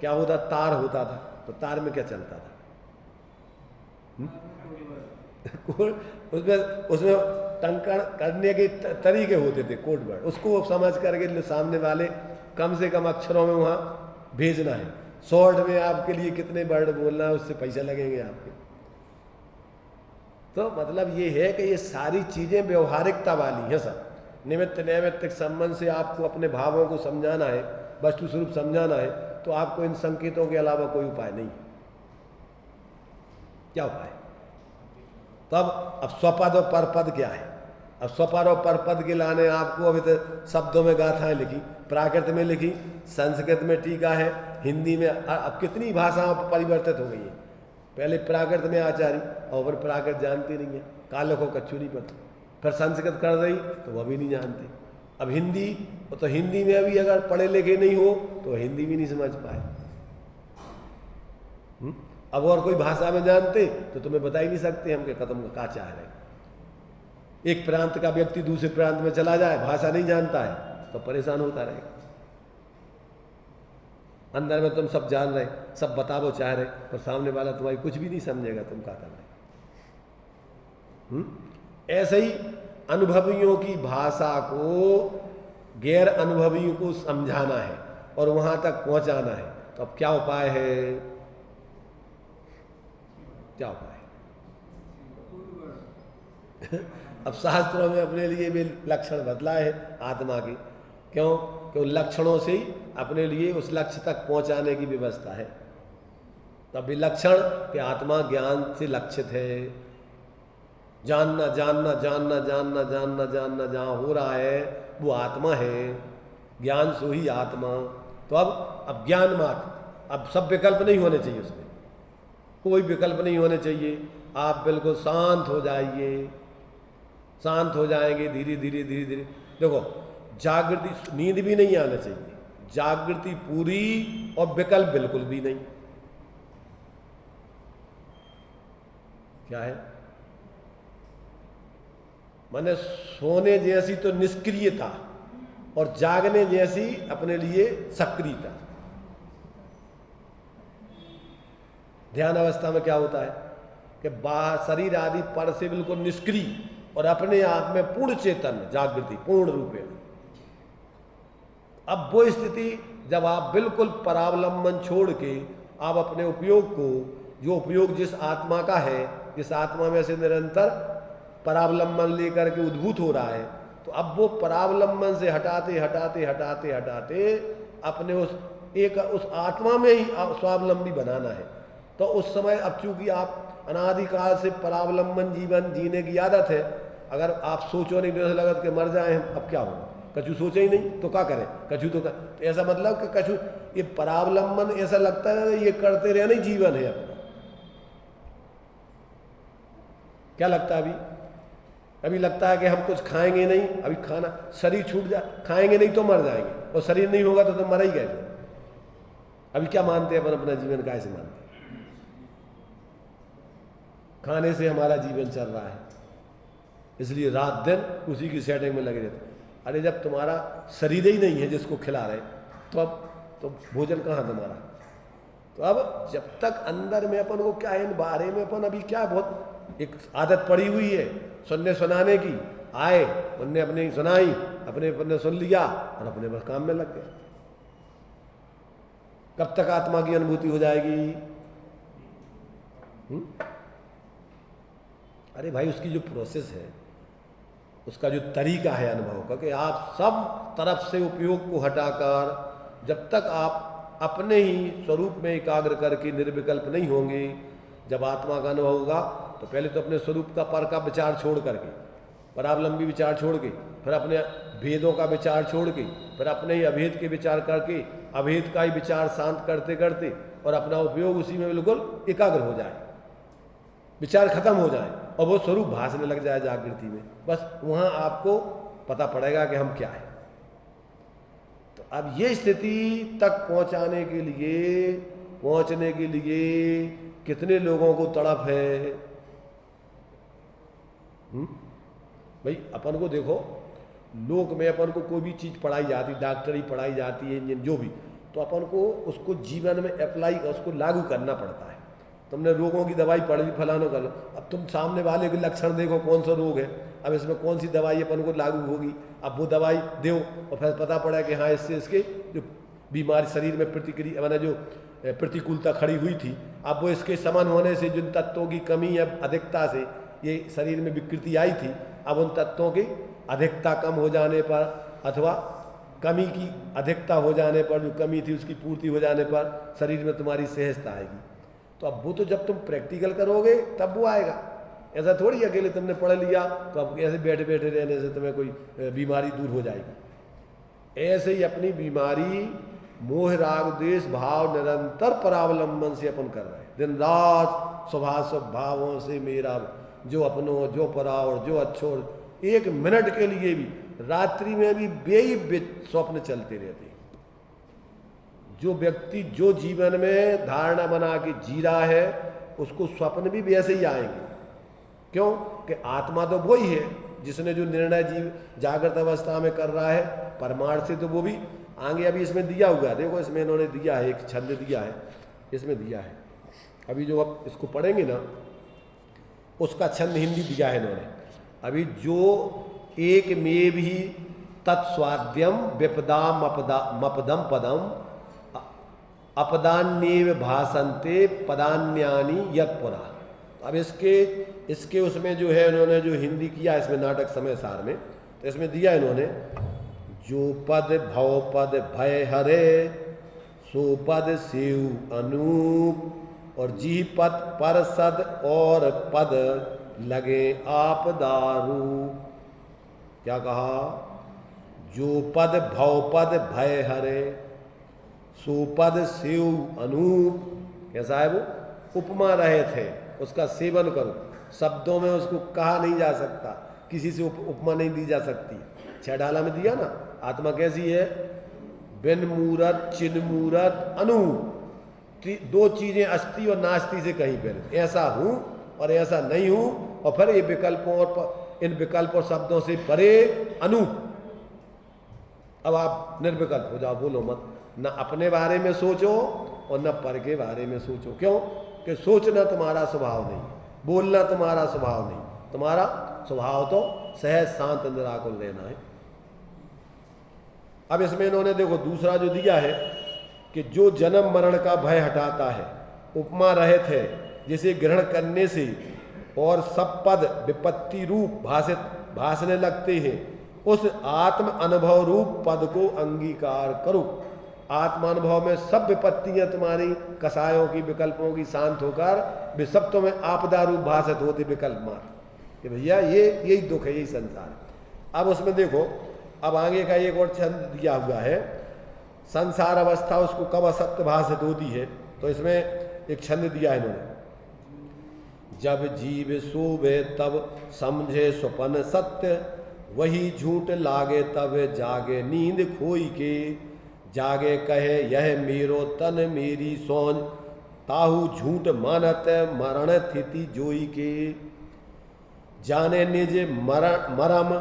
S1: क्या होता, तार होता था, तो तार में क्या चलता था, उसमें टंकण करने के तरीके होते थे, कोड वर्ड। उसको समझ करके सामने वाले कम से कम अक्षरों में वहाँ भेजना है। शॉर्ट में आपके लिए कितने वर्ड बोलना है, उससे पैसे लगेंगे आपके। तो मतलब ये है कि ये सारी चीज़ें व्यवहारिकता वाली हैं सब। निमित्त नैमित्तिक संबंध से आपको अपने भावों को समझाना है, वस्तु स्वरूप समझाना है, तो आपको इन संकेतों के अलावा कोई उपाय नहीं। क्या उपाय? तब अब स्वपद और परपद क्या है? अब स्वपद और परपद के लाने आपको अभी तो शब्दों में गाथाएं लिखी, प्राकृत में लिखी, संस्कृत में टीका है, हिंदी में, अब कितनी भाषाओं परिवर्तित हो गई है। पहले प्राकृत में आचार्य, और फिर प्राकृत जानती नहीं है, कालो को कच्चू नहीं पता, फिर संस्कृत कर रही तो वह भी नहीं जानते। अब हिंदी, तो हिंदी में अभी अगर पढ़े लिखे नहीं हो तो हिंदी भी नहीं समझ पाए। अब और कोई भाषा में जानते तो तुम्हें बता ही नहीं सकते हम कि कदम का चाह रहे। एक प्रांत का व्यक्ति दूसरे प्रांत में चला जाए, भाषा नहीं जानता है, तो परेशान होता रहेगा। अंदर में तुम सब जान रहे, सब बताओ चाह रहे, पर सामने वाला तुम्हारी कुछ भी नहीं समझेगा तुम क्या कर रहे। ऐसे ही अनुभवियों की भाषा को गैर अनुभवियों को समझाना है और वहां तक पहुंचाना है। तो अब क्या उपाय है? क्या उपाय? अब शास्त्रों में अपने लिए भी लक्षण बदला है आत्मा की। क्यों? क्यों? लक्षणों से ही अपने लिए उस लक्ष्य तक पहुंचाने की व्यवस्था है। तब भी लक्षण कि आत्मा ज्ञान से लक्षित है। जानना जानना जानना जानना जानना जानना जहाँ हो रहा है वो आत्मा है, ज्ञान सो ही आत्मा। तो अब ज्ञान मात्र, अब सब विकल्प नहीं होने चाहिए, उसमें कोई विकल्प नहीं होने चाहिए। आप बिल्कुल शांत हो जाइए, शांत हो जाएंगे धीरे धीरे धीरे धीरे। देखो, जागृति, नींद भी नहीं आना चाहिए, जागृति पूरी और विकल्प बिल्कुल भी नहीं। क्या है? माने सोने जैसी तो निष्क्रियता और जागने जैसी अपने लिए सक्रियता। ध्यान अवस्था में क्या होता है कि बाहर शरीर आदि पर से बिल्कुल निष्क्रिय और अपने आप में पूर्ण चेतन जागृति पूर्ण रूपेण। अब वो स्थिति जब आप बिल्कुल परावलंबन छोड़ के आप अपने उपयोग को, जो उपयोग जिस आत्मा का है, जिस आत्मा में से निरंतर परावलंबन लेकर के उद्भूत हो रहा है, तो अब वो परावलंबन से हटाते हटाते हटाते हटाते अपने उस आत्मा में ही स्वावलंबी बनाना है। तो उस समय अब चूंकि आप अनादिकाल से परावलंबन जीवन जीने की आदत है, अगर आप सोचो नहीं तो लगत के मर जाए हम, अब क्या होगा? कछु सोचे ही नहीं तो क्या करें? कछु तो ऐसा मतलब कि कछु ये परावलंबन ऐसा लगता है ये करते रहना ही जीवन है अपना। क्या लगता है अभी? अभी लगता है कि हम कुछ खाएंगे नहीं, अभी खाना शरीर छूट जाए, खाएंगे नहीं तो मर जाएंगे, और शरीर नहीं होगा तो मर ही गए। अभी क्या मानते हैं अपन अपना जीवन कैसे मानते हैं? खाने से हमारा जीवन चल रहा है, इसलिए रात दिन उसी की सेटिंग में लगे रहते। अरे जब तुम्हारा शरीर ही नहीं है जिसको खिला रहे, तो अब तो भोजन कहाँ तुम्हारा? तो अब जब तक अंदर में अपन को क्या है, इन बारे में अपन अभी क्या बहुत एक आदत पड़ी हुई है सुनने सुनाने की। आए उनने अपने सुनाई, अपने सुन लिया और अपने बस काम में लग गए। कब तक आत्मा की अनुभूति हो जाएगी? अरे भाई उसकी जो प्रोसेस है, उसका जो तरीका है अनुभव का, कि आप सब तरफ से उपयोग को हटाकर जब तक आप अपने ही स्वरूप में एकाग्र करके निर्विकल्प नहीं होंगे, जब आत्मा का अनुभव होगा तो पहले तो अपने स्वरूप का पर का विचार छोड़ करके, परावलंबी विचार छोड़ के, फिर अपने भेदों का विचार छोड़ के, फिर अपने ही अभेद के विचार करके, अभेद का ही विचार शांत करते करते और अपना उपयोग उसी में बिल्कुल एकाग्र हो जाए, विचार खत्म हो जाए और वो स्वरूप भासने लग जाए जागृति में। बस वहां आपको पता पड़ेगा कि हम क्या है। तो अब ये स्थिति तक पहुंचने के लिए कितने लोगों को तड़प है? भाई अपन को देखो, लोक में अपन को कोई भी चीज पढ़ाई जाती, डॉक्टरी पढ़ाई जाती है, इंजीनियर जो भी, तो अपन को उसको जीवन में अप्लाई, उसको लागू करना पड़ता है। तुमने रोगों की दवाई पढ़ ली, फलानो कर लो, अब तुम सामने वाले के लक्षण देखो कौन सा रोग है, अब इसमें कौन सी दवाई अपन को लागू होगी। अब वो दवाई दो और फिर पता पड़ा कि हाँ इससे इसके जो बीमारी शरीर में प्रतिक्रिया, मैंने जो प्रतिकूलता खड़ी हुई थी, अब वो इसके समान होने से जिन तत्वों की कमी या अधिकता से ये शरीर में विकृति आई थी, अब उन तत्वों की अधिकता कम हो जाने पर अथवा कमी की अधिकता हो जाने पर, जो कमी थी उसकी पूर्ति हो जाने पर शरीर में तुम्हारी सहजता आएगी। तो अब वो तो जब तुम प्रैक्टिकल करोगे तब वो आएगा। ऐसा थोड़ी अकेले तुमने पढ़ लिया तो अब ऐसे बैठे बैठे रहने से तुम्हें कोई बीमारी दूर हो जाएगी। ऐसे ही अपनी बीमारी मोह राग द्वेष भाव निरंतर परावलंबन से अपन कर रहे हैं। दिन रात स्वभाव भावों से मेरा, जो अपनों जो परावर जो अच्छो, एक मिनट के लिए भी रात्रि में भी बेई स्वप्न चलते रहते। जो व्यक्ति जो जीवन में धारणा बना के जी रहा है उसको स्वप्न भी वैसे ही आएंगे। क्यों? कि आत्मा तो वही है जिसने जो निर्णय जीव जागृत अवस्था में कर रहा है, परमार्थ से तो वो भी आगे अभी इसमें दिया हुआ है। देखो इसमें इन्होंने दिया है, एक छंद दिया है, इसमें दिया है, अभी जो अब इसको पढ़ेंगे ना उसका छंद हिंदी दिया है इन्होंने। अभी जो एक में भी तत्स्वाद्यम विपदा मपदम पदम अपदान्येव भासन्ते पदान्यानि यत्पुरा। अब इसके उसमें जो है इन्होंने जो हिंदी किया इसमें नाटक समय सार में, तो इसमें दिया इन्होंने, जो पद भव पद भय हरे सो पद सेव अनूप और जी पद पर सद और पद लगे आप दारू। क्या कहा? जो पद भव पद भय हरे सो पद सेव अनूप। कैसा है वो? उपमा रहे थे, उसका सेवन करो। शब्दों में उसको कहा नहीं जा सकता, किसी से उपमा नहीं दी जा सकती। छह डाला में दिया ना, आत्मा कैसी है? बिन मूरत चिन्मूरत अनु, दो चीजें अस्ति और नास्ति से कहीं पर, ऐसा हूं और ऐसा नहीं हूं, और फिर ये विकल्पों और इन विकल्प और शब्दों से परे अनु। अब आप निर्विकल्प हो जाओ, बोलो मत, न अपने बारे में सोचो और न पर के बारे में सोचो। क्यों? कि सोचना तुम्हारा स्वभाव नहीं, बोलना तुम्हारा स्वभाव नहीं, तुम्हारा स्वभाव तो सहज शांत निराकुल रहना है। अब इसमें इन्होंने देखो दूसरा जो दिया है कि जो जन्म मरण का भय हटाता है, उपमा रहित है, जिसे ग्रहण करने से और सब पद विपत्ति रूप भासने लगते हैं, उस आत्म अनुभव रूप पद को अंगीकार करो। आत्मानुभव में सब विपत्तियां तुम्हारी कसायों की विकल्पों की शांत होकर वे सब तुम्हें आपदा रूप भाषित होते विकल्प मात्र कि भैया ये यही दुख है, यही संसार है। अब उसमें देखो, अब आगे का एक और छंद दिया हुआ है, संसार अवस्था उसको कब असत्य भाषित होती है, तो इसमें एक छंद दिया है इन्होंने, जब जीव सोवे तब समझे स्वप्न सत्य, वही झूठ लागे तब जागे नींद खोई के, जागे कहे यह मेरो तन मेरी सोन, ताहू झूठ मानत मरण स्थिति जोई के, जाने निज मरम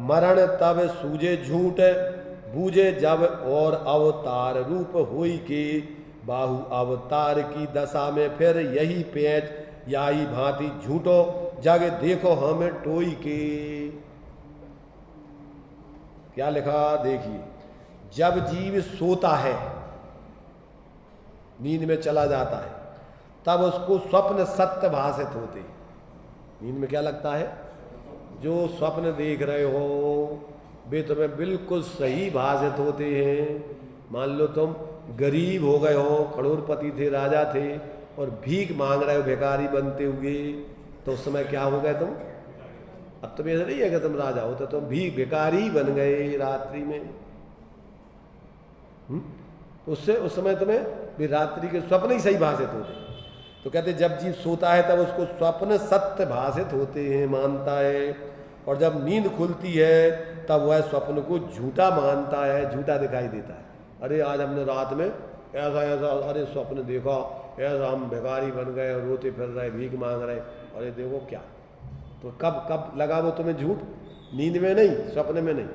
S1: मरण तब सूझे झूठ, बूझे जब और अवतार रूप होई के, बाहु अवतार की दशा में फिर यही पेच याई भांति झूठो, जग देखो हमें टोई के। क्या लिखा देखिए, जब जीव सोता है, नींद में चला जाता है, तब उसको स्वप्न सत्य भाषित होते। नींद में क्या लगता है? जो स्वप्न देख रहे हो वे तुम्हें बिल्कुल सही भाषित होते हैं। मान लो तुम गरीब हो गए हो, करोड़पति थे, राजा थे, और भीख मांग रहे हो भिखारी बनते हुए, तो उस समय क्या हो गए तुम? अब तुम ऐसा नहीं है कि तुम राजा हो, तो तुम भिखारी बन गए रात्रि में। उससे उस समय तुम्हें भी रात्रि के स्वप्न ही सही भाषित होते। तो कहते जब जीव सोता है तब उसको स्वप्न सत्य भाषित होते हैं, मानता है, और जब नींद खुलती है तब वह स्वप्न को झूठा मानता है, झूठा दिखाई देता है। अरे आज हमने रात में ऐसा ऐसा अरे स्वप्न देखा, ऐसा हम भिखारी बन गए, रोते फिर रहे, भीख मांग रहे, अरे देखो क्या। तो कब कब लगा वो तुम्हें झूठ? नींद में नहीं, स्वप्न में नहीं।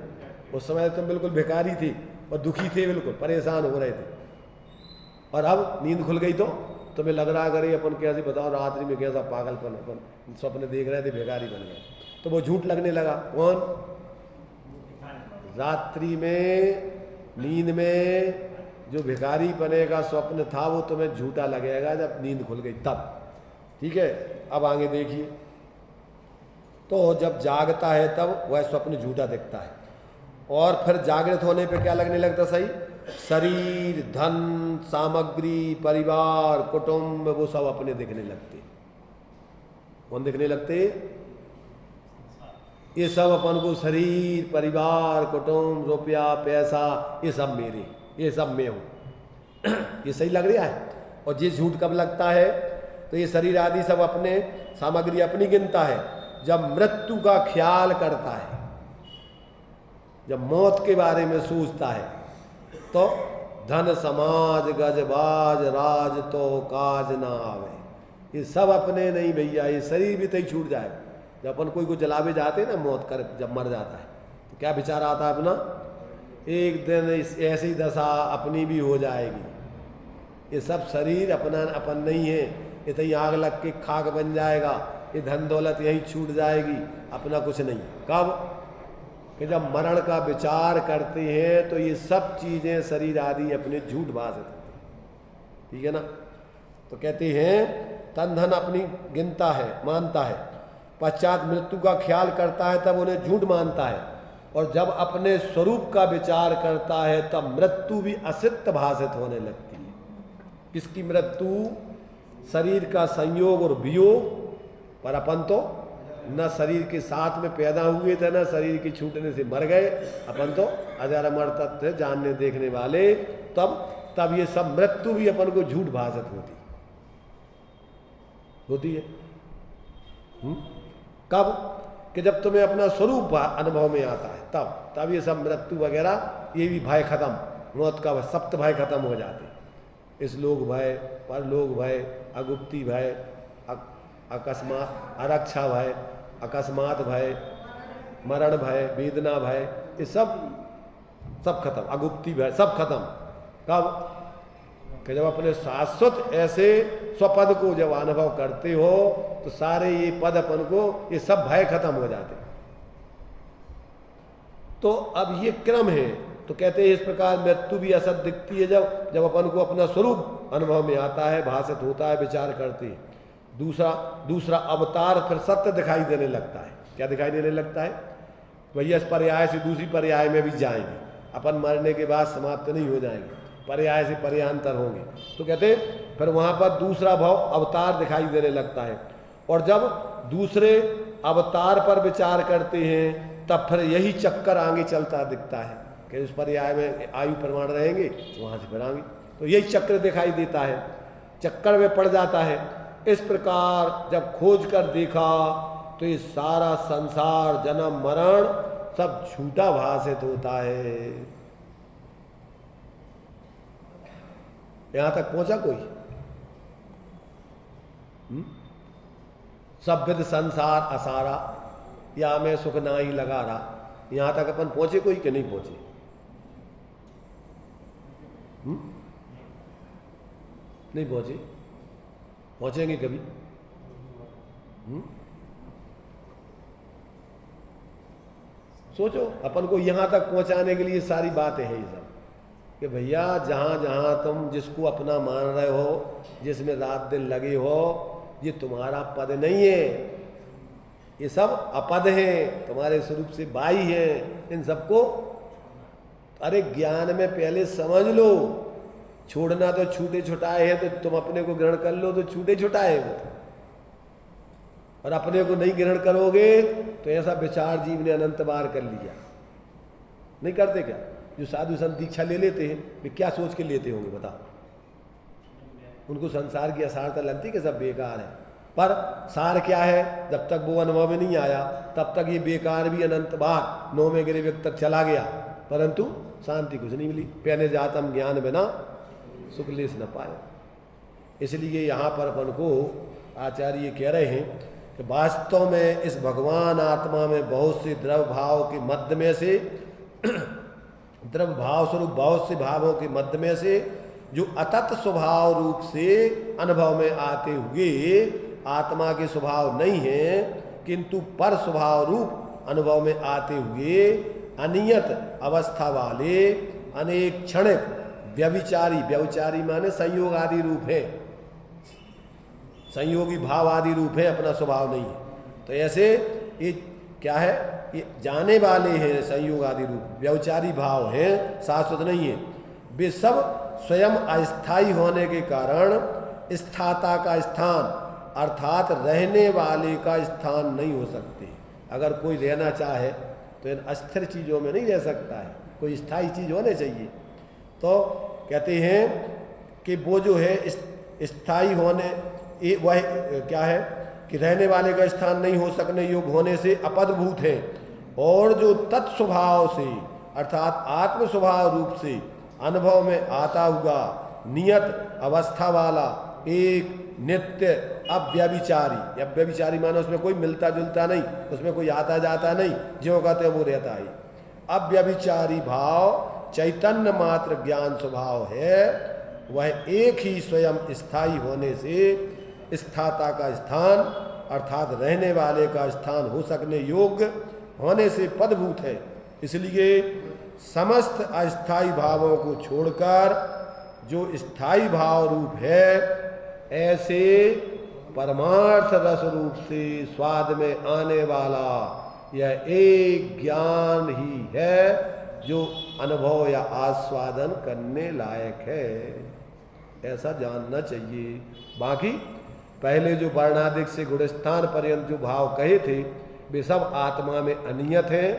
S1: उस समय तुम बिल्कुल भिखारी थे और दुखी थे, बिल्कुल परेशान हो रहे थे, और अब नींद खुल गई तो तुम्हें लग रहा अगर ये अपन कैसे, बताओ रात्रि में कैसा पागलपन, अपन स्वप्न देख रहे थे, भिखारी बन गए, तो वो झूठ लगने लगा। कौन? रात्रि में नींद में जो भिखारी बने का स्वप्न था वो तुम्हें झूठा लगेगा जब नींद खुल गई तब। ठीक है, अब आगे देखिए, तो जब जागता है तब वह स्वप्न झूठा दिखता है, और फिर जागृत होने पे क्या लगने लगता? सही, शरीर, धन, सामग्री, परिवार, कुटुंब, वो सब अपने दिखने लगते। कौन दिखने लगते? ये सब अपन को शरीर, परिवार, कुटुंब, रुपया, पैसा, ये सब मेरे, ये सब मैं हूं। ये सही लग रहा है। और ये झूठ कब लगता है? तो ये शरीर आदि सब अपने, सामग्री अपनी गिनता है जब मृत्यु का ख्याल करता है, जब मौत के बारे में सोचता है, तो धन समाज गजबाज राज तो काज ना आवे। ये सब अपने नहीं भैया, ये शरीर भी तो ही छूट जाएगा। जब अपन कोई को जलावे जाते हैं ना, मौत कर जब मर जाता है, तो क्या विचार आता है अपना? एक दिन ऐसी दशा अपनी भी हो जाएगी। ये सब शरीर अपना अपन नहीं है, ये तो आग लग के खाक बन जाएगा, ये धन दौलत यहीं छूट जाएगी, अपना कुछ नहीं। कब? कि जब मरण का विचार करते हैं तो ये सब चीजें शरीर आदि अपने झूठ भाषित होते हैं। ठीक है ना? तो कहते हैं तन धन अपनी गिनता है, मानता है, पश्चात मृत्यु का ख्याल करता है तब उन्हें झूठ मानता है, और जब अपने स्वरूप का विचार करता है तब मृत्यु भी असत्य भाषित होने लगती है। किसकी मृत्यु? शरीर का संयोग और वियोग। पर अपन तो न शरीर के साथ में पैदा हुए थे, न शरीर के छूटने से मर गए, अपन तो अजर अमर तत्व जानने देखने वाले। तब ये सब मृत्यु भी अपन को झूठ भाषित होती है। कब? कि जब तुम्हें अपना स्वरूप अनुभव में आता है, तब ये सब मृत्यु वगैरह ये भी भय खत्म, मौत का भय, सप्त भय खत्म हो जाते, इस लोक भय, परलोक भय, अगुप्ती भय, अकस्मात आरक्षा भय, अकस्मात भय, मरण भय, वेदना भय, ये सब खत्म, अगुप्ती भय सब खत्म। कब? कि जब अपने शाश्वत ऐसे स्वपद को जब अनुभव करते हो तो सारे ये पद अपन को, ये सब भय खत्म हो जाते। तो अब ये क्रम है। तो कहते हैं इस प्रकार मृत्यु भी असत दिखती है जब अपन को अपना स्वरूप अनुभव में आता है, भाषित होता है, विचार करते हैं। दूसरा अवतार फिर सत्य दिखाई देने लगता है। क्या दिखाई देने लगता है? भैया इस पर्याय से दूसरी पर्याय में भी जाएंगे, अपन मरने के बाद समाप्त नहीं हो जाएंगे, पर्याय से पर्यांतर होंगे। तो कहते फिर वहाँ पर दूसरा भाव अवतार दिखाई देने लगता है। और जब दूसरे अवतार पर विचार करते हैं तब फिर यही चक्कर आगे चलता दिखता है कि उस पर्याय में आयु प्रमाण रहेंगे, वहाँ से फिर आगे, तो यही चक्र दिखाई देता है, चक्कर में पड़ जाता है। इस प्रकार जब खोज कर देखा तो ये सारा संसार, जन्म मरण सब झूठा भाषित होता है। यहां तक पहुंचा कोई? सब विद संसार असारा, या मैं सुख ना ही लगा रहा, यहां तक अपन पहुंचे कोई कि नहीं पहुंचे? नहीं पहुंचे? पहुंचेंगे कभी? सोचो, अपन को यहां तक पहुंचाने के लिए सारी बातें हैं ये सब, कि भैया जहां जहां तुम जिसको अपना मान रहे हो, जिसमें रात दिन लगे हो, ये तुम्हारा पद नहीं है, ये सब अपद हैं, तुम्हारे स्वरूप से बाई हैं। इन सबको अरे ज्ञान में पहले समझ लो। छोड़ना तो छूटे छुटाए हैं, तो तुम अपने को ग्रहण कर लो तो छूटे छुटाए हैं, और अपने को नहीं ग्रहण करोगे तो ऐसा विचार जीव ने अनंत बार कर लिया। नहीं करते क्या? जो साधु संत दीक्षा ले लेते हैं वे क्या सोच के लेते होंगे बताओ? उनको संसार की असारता लगती कि सब बेकार है, पर सार क्या है? जब तक वो अनुभव में नहीं आया तब तक ये बेकार भी अनंत बार 9वें गिरे व्यक्त तक चला गया, परंतु शांति कुछ नहीं मिली। पहले जातम ज्ञान बिना सुख लेस न पाए। इसलिए यहाँ पर अपन को आचार्य कह रहे हैं कि वास्तव में इस भगवान आत्मा में बहुत से द्रव्य भाव के मध्य में से द्रव्य भाव स्वरूप बहुत से भावों के मध्य में से जो अतत स्वभाव रूप से अनुभव में आते हुए आत्मा के स्वभाव नहीं है, किंतु पर स्वभाव रूप अनुभव में आते हुए अनियत अवस्था वाले अनेक क्षणिक व्यभिचारी माने संयोग आदि रूप है, संयोगी भाव आदि रूप है, अपना स्वभाव नहीं है। तो ऐसे ये क्या है? ये जाने वाले हैं, संयोग आदि रूप व्यभिचारी भाव हैं, शाश्वत नहीं है। वे सब स्वयं अस्थायी होने के कारण स्थाता का स्थान अर्थात रहने वाले का स्थान नहीं हो सकते। अगर कोई रहना चाहे तो इन अस्थिर चीज़ों में नहीं रह सकता है, कोई स्थायी चीज़ होने चाहिए। तो कहते हैं कि वो जो है स्थायी होने, वह क्या है कि रहने वाले का स्थान नहीं हो सकने योग्य होने से अपदभूत है, और जो तत्स्वभाव से अर्थात आत्म स्वभाव रूप से अनुभव में आता हुआ नियत अवस्था वाला एक नित्य अव्यभिचारी, अव्यभिचारी मानो उसमें कोई मिलता जुलता नहीं, उसमें कोई आता जाता नहीं, जो कहते हैं वो रहता है। अव्यभिचारी भाव चैतन्य मात्र ज्ञान स्वभाव है, वह एक ही स्वयं स्थायी होने से स्थाता का स्थान अर्थात रहने वाले का स्थान हो सकने योग्य होने से पदभूत है। इसलिए समस्त अस्थायी भावों को छोड़कर जो स्थायी भाव रूप है, ऐसे परमार्थ रस रूप से स्वाद में आने वाला यह एक ज्ञान ही है जो अनुभव या आस्वादन करने लायक है। ऐसा जानना चाहिए। बाकी पहले जो वर्णादिक से गुणस्थान पर्यंत जो भाव कहे थे वे सब आत्मा में अनियत हैं,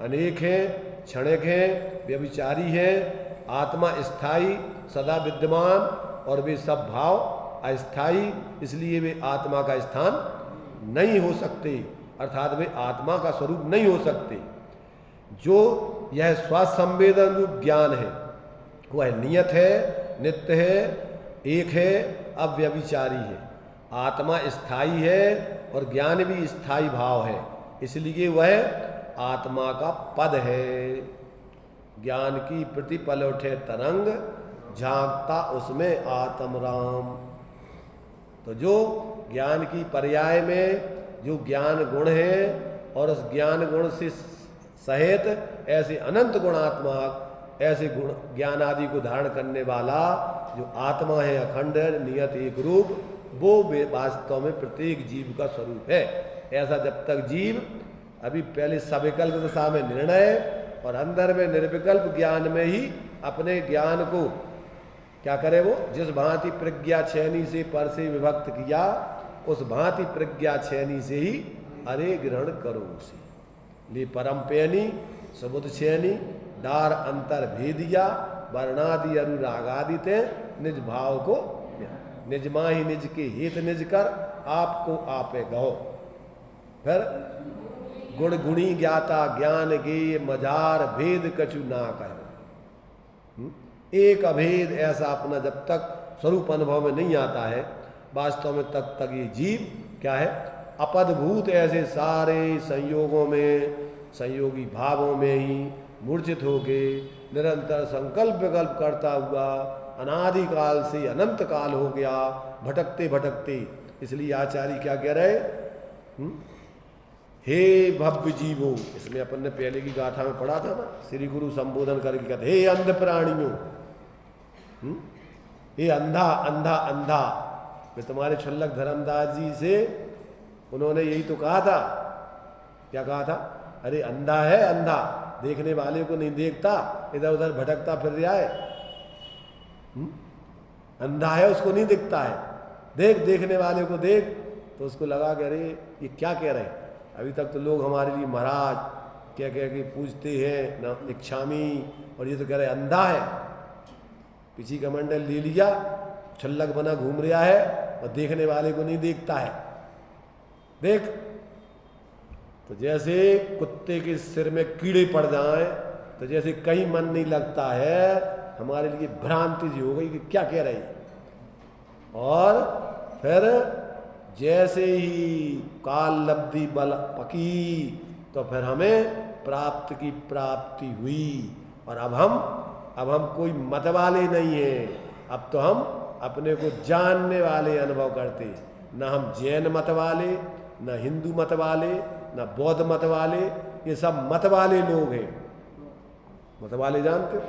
S1: अनेक हैं, क्षणिक हैं, व्यभिचारी हैं। आत्मा स्थायी सदा विद्यमान और वे सब भाव अस्थायी, इसलिए वे आत्मा का स्थान नहीं हो सकते, अर्थात वे आत्मा का स्वरूप नहीं हो सकते। जो यह स्वसंवेदन रूप ज्ञान है, वह नियत है, नित्य है, एक है, अव्यभिचारी है। आत्मा स्थायी है और ज्ञान भी स्थायी भाव है, इसलिए वह आत्मा का पद है। ज्ञान की प्रतिपल उठे तरंग, झांकता उसमें आत्म राम। तो जो ज्ञान की पर्याय में जो ज्ञान गुण है और उस ज्ञान गुण से सहित ऐसे अनंत गुणात्मक, ऐसे गुण ज्ञान आदि को धारण करने वाला जो आत्मा है, अखंड नियत एक रूप, वो वास्तव में प्रत्येक जीव का स्वरूप है। ऐसा जब तक जीव अभी पहले सविकल्प दशा में निर्णय और अंदर में निर्विकल्प ज्ञान में ही अपने ज्ञान को क्या करे, वो जिस भांति प्रज्ञा छेनी से पर से विभक्त किया, उस भांति प्रज्ञा छेनी से ही अरे ग्रहण करो उसे। ले परम पेनी सबुद छेनी, डार अंतर भेदिया, वर्णादि अनुरागादि ते निज भाव को निज माही निज के हित निज कर, आपको आपे गहो। फिर गुण गुणी ज्ञाता ज्ञान गे मजार, भेद कछु ना कहो। एक अभेद ऐसा अपना जब तक स्वरूप अनुभव में नहीं आता है वास्तव में, तब तक ये जीव क्या है, अपदभूत ऐसे सारे संयोगों में, संयोगी भावों में ही मूर्छित होके निरंतर संकल्प विकल्प करता हुआ अनादि काल से अनंत काल हो गया, भटकते भटकते। इसलिए आचार्य क्या कह रहे, हे भव्य जीवो, इसमें अपन ने पहले की गाथा में पढ़ा था ना, श्री गुरु संबोधन करके कहते हे अंध प्राणियों, हे अंधा अंधा अंधा। वे तुम्हारे छल्लक धर्मदास जी से उन्होंने यही तो कहा था, क्या कहा था, अरे अंधा है अंधा, देखने वाले को नहीं देखता, इधर उधर भटकता फिर रहा है। अंधा है, उसको नहीं दिखता है, देख देखने वाले को देख। तो उसको लगा कि अरे ये क्या कह रहे हैं, अभी तक तो लोग हमारे लिए महाराज क्या कह के पूछते हैं ना, इच्छामी, और ये तो कह रहे अंधा है। पीछे कमंडल ले लिया, छल्लक बना घूम रहा है और देखने वाले को नहीं देखता है। देख, तो जैसे कुत्ते के सिर में कीड़े पड़ जाएं, तो जैसे कहीं मन नहीं लगता है, हमारे लिए भ्रांति जी हो गई कि क्या कह रही है। और फिर जैसे ही काल लब्धि बल पकी, तो फिर हमें प्राप्त की प्राप्ति हुई। और अब हम कोई मत वाले नहीं हैं, अब तो हम अपने को जानने वाले अनुभव करते। न हम जैन मत वाले, न हिंदू मत वाले, न बौद्ध मत वाले, ये सब मत वाले लोग हैं। मत वाले जानते हो,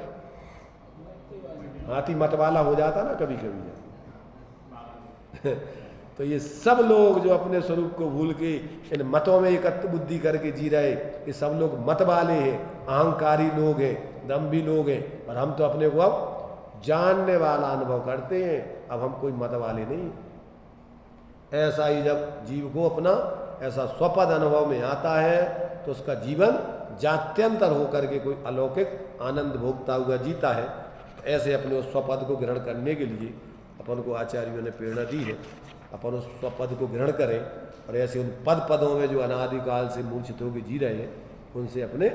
S1: हाथी मत वाला हो जाता ना कभी कभी। तो ये सब लोग जो अपने स्वरूप को भूल के इन मतों में एकत्र बुद्धि करके जी रहे, ये सब लोग मत वाले हैं, अहंकारी लोग हैं, दम्भी लोग हैं। और हम तो अपने को अब जानने वाला अनुभव करते हैं, अब हम कोई मत वाले नहीं। ऐसा ही जब जीव को अपना ऐसा स्वपद अनुभव में आता है, तो उसका जीवन जात्यंतर होकर के कोई अलौकिक आनंद भोगता हुआ जीता है। ऐसे अपने उस स्वपद को ग्रहण करने के लिए अपन को आचार्यों ने प्रेरणा दी है। अपन उस स्वपद को ग्रहण करें और ऐसे उन पदों में जो अनादिकाल से मूर्छित होकर जी रहे हैं, उनसे अपने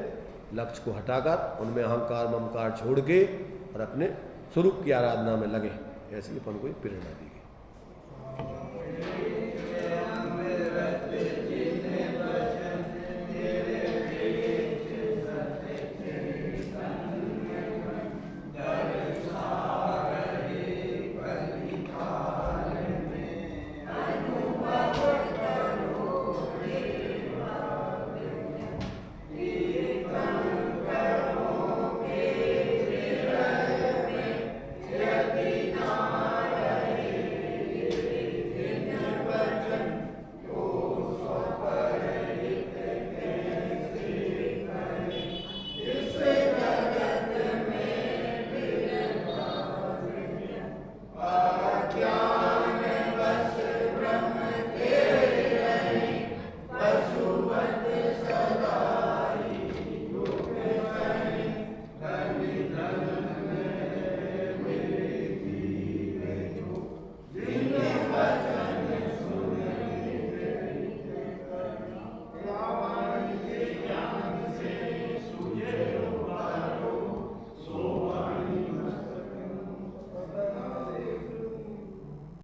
S1: लक्ष्य को हटाकर उनमें अहंकार ममकार छोड़ के और अपने स्वरूप की आराधना में लगे। ऐसी अपन को प्रेरणा दी।